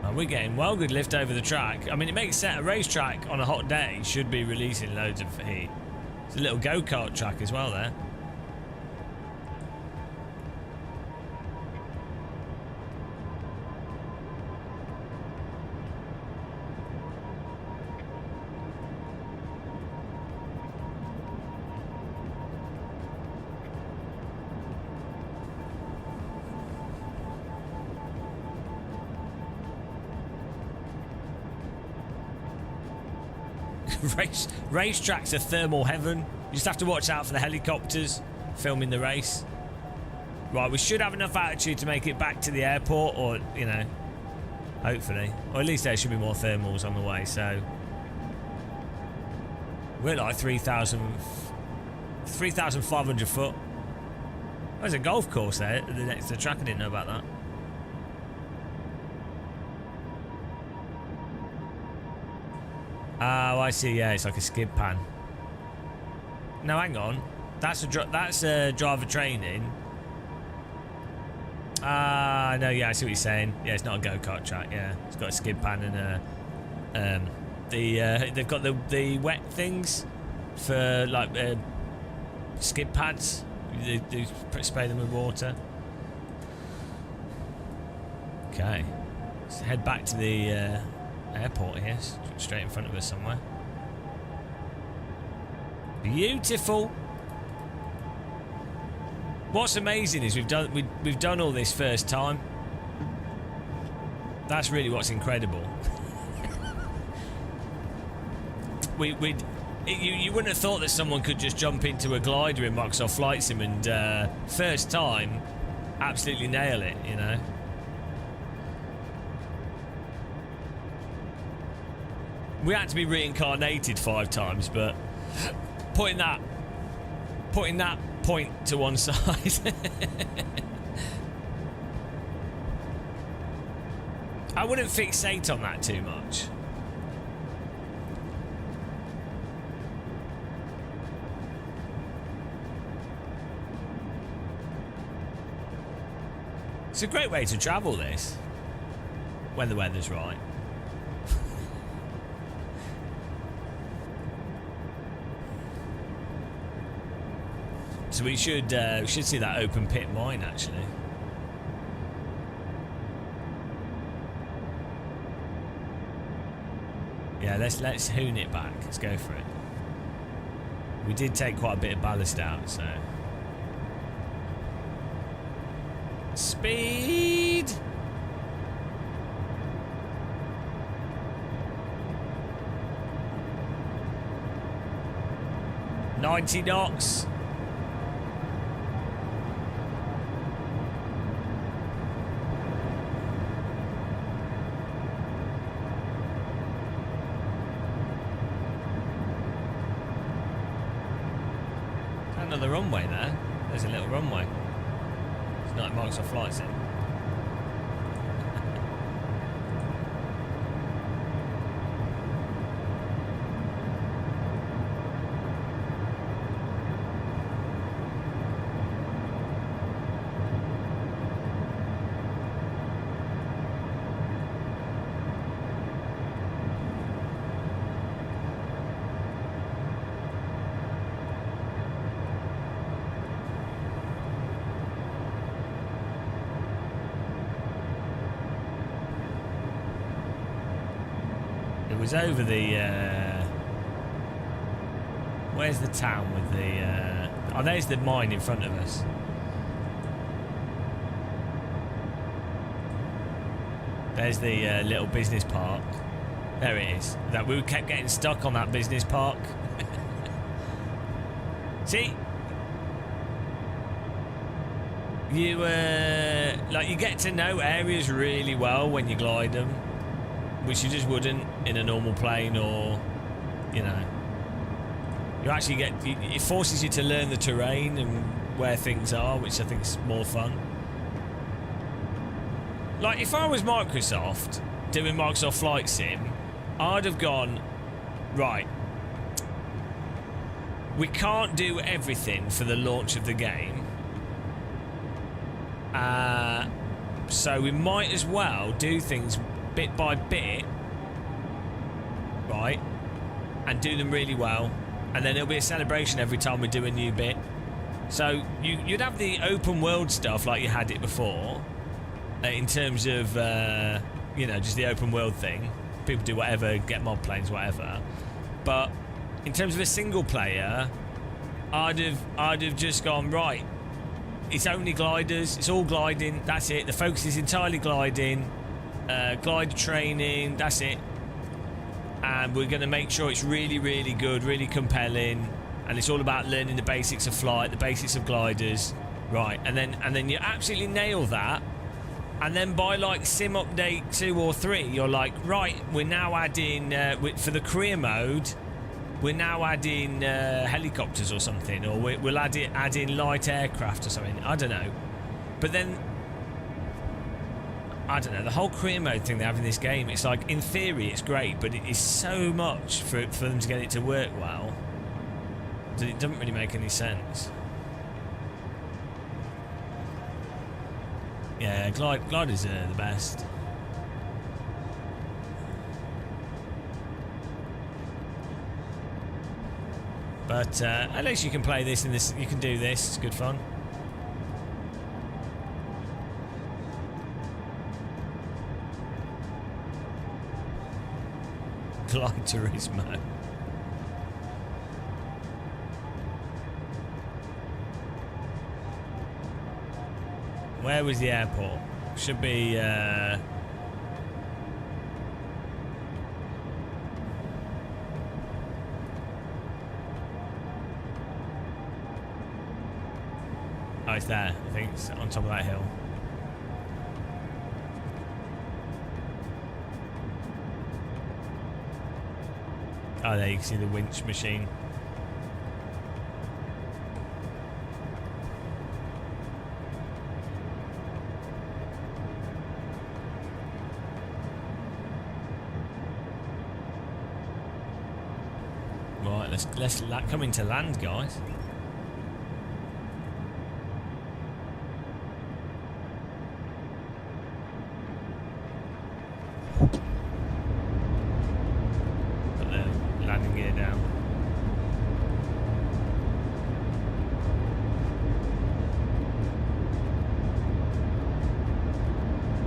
Speaker 1: And we're getting well good lift over the track. I mean, it makes sense. A racetrack on a hot day should be releasing loads of heat. It's a little go-kart track as well there. Racetracks are thermal heaven. You just have to watch out for the helicopters filming the race. Right, we should have enough altitude to make it back to the airport, or, you know, hopefully. Or at least there should be more thermals on the way, so... We're like 3,500 foot. There's a golf course there next to the track. I didn't know about that. Oh, I see. Yeah, it's like a skid pan. No, hang on. That's driver training. Ah, no, yeah, I see what you're saying. Yeah, it's not a go-kart track. Yeah, it's got a skid pan and they've got the wet things for like skid pads. They spray them with water. Okay, let's head back to the airport here, straight in front of us somewhere. Beautiful. What's amazing is we've done all this first time. That's really what's incredible. You wouldn't have thought that someone could just jump into a glider in Microsoft Flight Sim and first time absolutely nail it, you know. We had to be reincarnated 5 times, but putting that point to one side. I wouldn't fixate on that too much. It's a great way to travel, this, when the weather's right. So we should see that open pit mine, actually. Yeah, let's hoon it back. Let's go for it. We did take quite a bit of ballast out, so. Speed! $90 knots. Another runway there. There's a little runway. It's not Microsoft Flight Sim. It was over the where's the town with the oh, there's the mine in front of us. There's the little business park. There it is. That we kept getting stuck on that business park. See, you like you get to know areas really well when you glide them, which you just wouldn't in a normal plane, or, you know, you actually get, it forces you to learn the terrain and where things are, which I think is more fun. Like, if I was Microsoft doing Microsoft Flight Sim, I'd have gone, right, we can't do everything for the launch of the game, so we might as well do things bit by bit, right, and do them really well, and then there'll be a celebration every time we do a new bit. So you'd have the open world stuff like you had it before, in terms of you know, just the open world thing. People do whatever, get mod planes, whatever. But in terms of a single player, I'd have just gone, right, it's only gliders, it's all gliding, that's it. The focus is entirely gliding. Glider training, that's it, and we're going to make sure it's really, really good, really compelling, and it's all about learning the basics of flight, the basics of gliders, right? And then you absolutely nail that, and then by like sim update 2 or 3, you're like, right, we're now adding for the career mode, we're now adding helicopters or something, or we'll add in light aircraft or something. I don't know, but then, I don't know, the whole career mode thing they have in this game, it's like, in theory it's great, but it is so much for them to get it to work well that it doesn't really make any sense. Yeah, gliders are the best. But at least you can play this, and you can do this, it's good fun. Glide Turismo. Where was the airport? Should be Oh, it's there. I think it's on top of that hill. Oh, there you can see the winch machine. Right, let's come into land, guys. Put the landing gear down.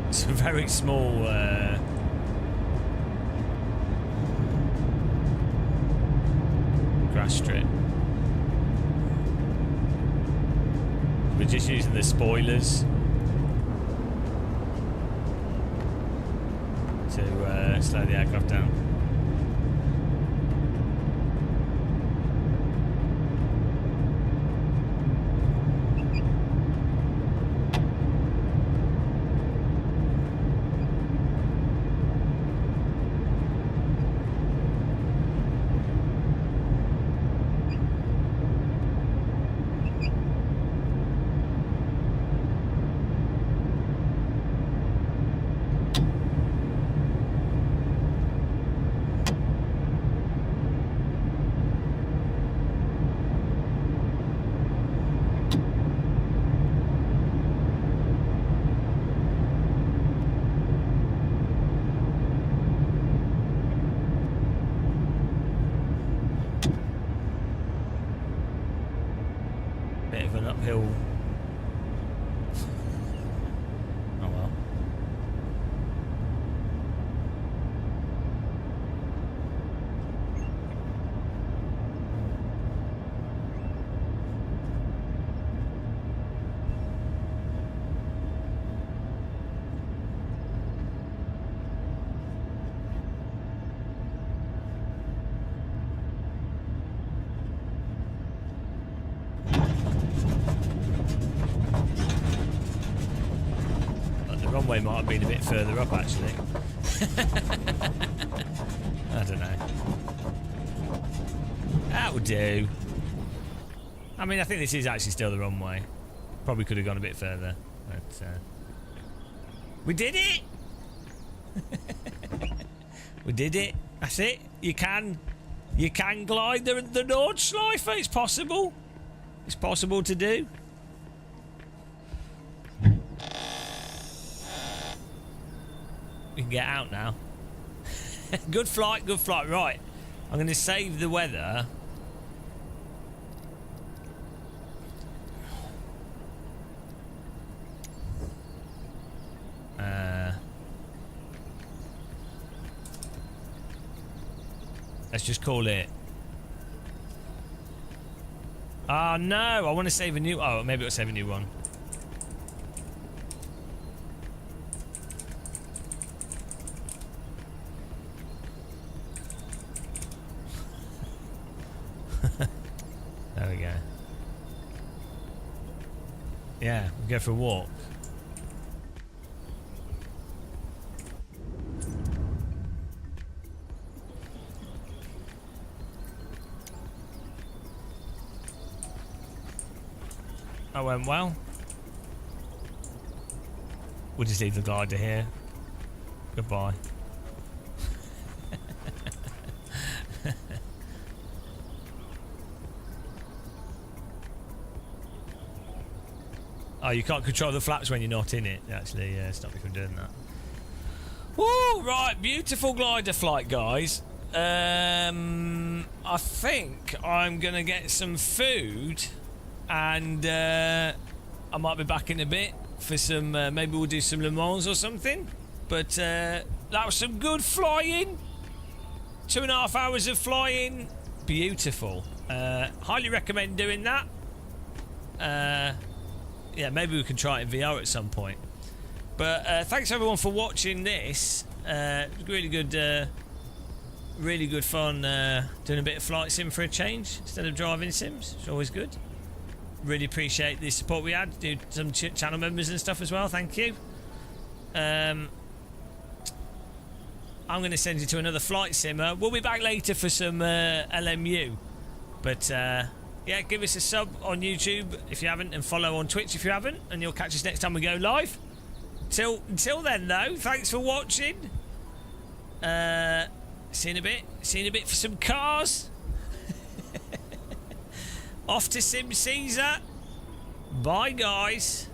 Speaker 1: It's a very small grass strip. We're just using the spoilers to slow the aircraft down. Bit of an uphill. Oh well. The runway might have been a bit further up, actually. I don't know. That would do. I mean, I think this is actually still the runway. Probably could have gone a bit further, but we did it. We did it. That's it. You can glide the Nordschleife. It's possible. It's possible to do. We can get out now. Good flight, good flight. Right, I'm going to save the weather. Let's just call it. Oh no, I want to save a new. Oh, maybe I'll save a new one. There we go. Yeah, we'll go for a walk. That went well. We'll just leave the glider here. Goodbye. Oh, you can't control the flaps when you're not in it. Actually, stop me from doing that. Woo! Right, beautiful glider flight, guys. I think I'm gonna get some food, and I might be back in a bit for some. Maybe we'll do some Le Mans or something. But that was some good flying. 2.5 hours of flying. Beautiful. Highly recommend doing that. Yeah, maybe we can try it in VR at some point. But thanks everyone for watching this. Really good fun doing a bit of flight sim for a change instead of driving sims. It's always good. Really appreciate the support we had. Do some channel members and stuff as well. Thank you. I'm going to send you to another flight simmer. We'll be back later for some LMU. But yeah, give us a sub on YouTube if you haven't, and follow on Twitch if you haven't, and you'll catch us next time we go live. Until then, though, thanks for watching. See you in a bit. See you in a bit for some cars. Off to Sim Caesar. Bye, guys.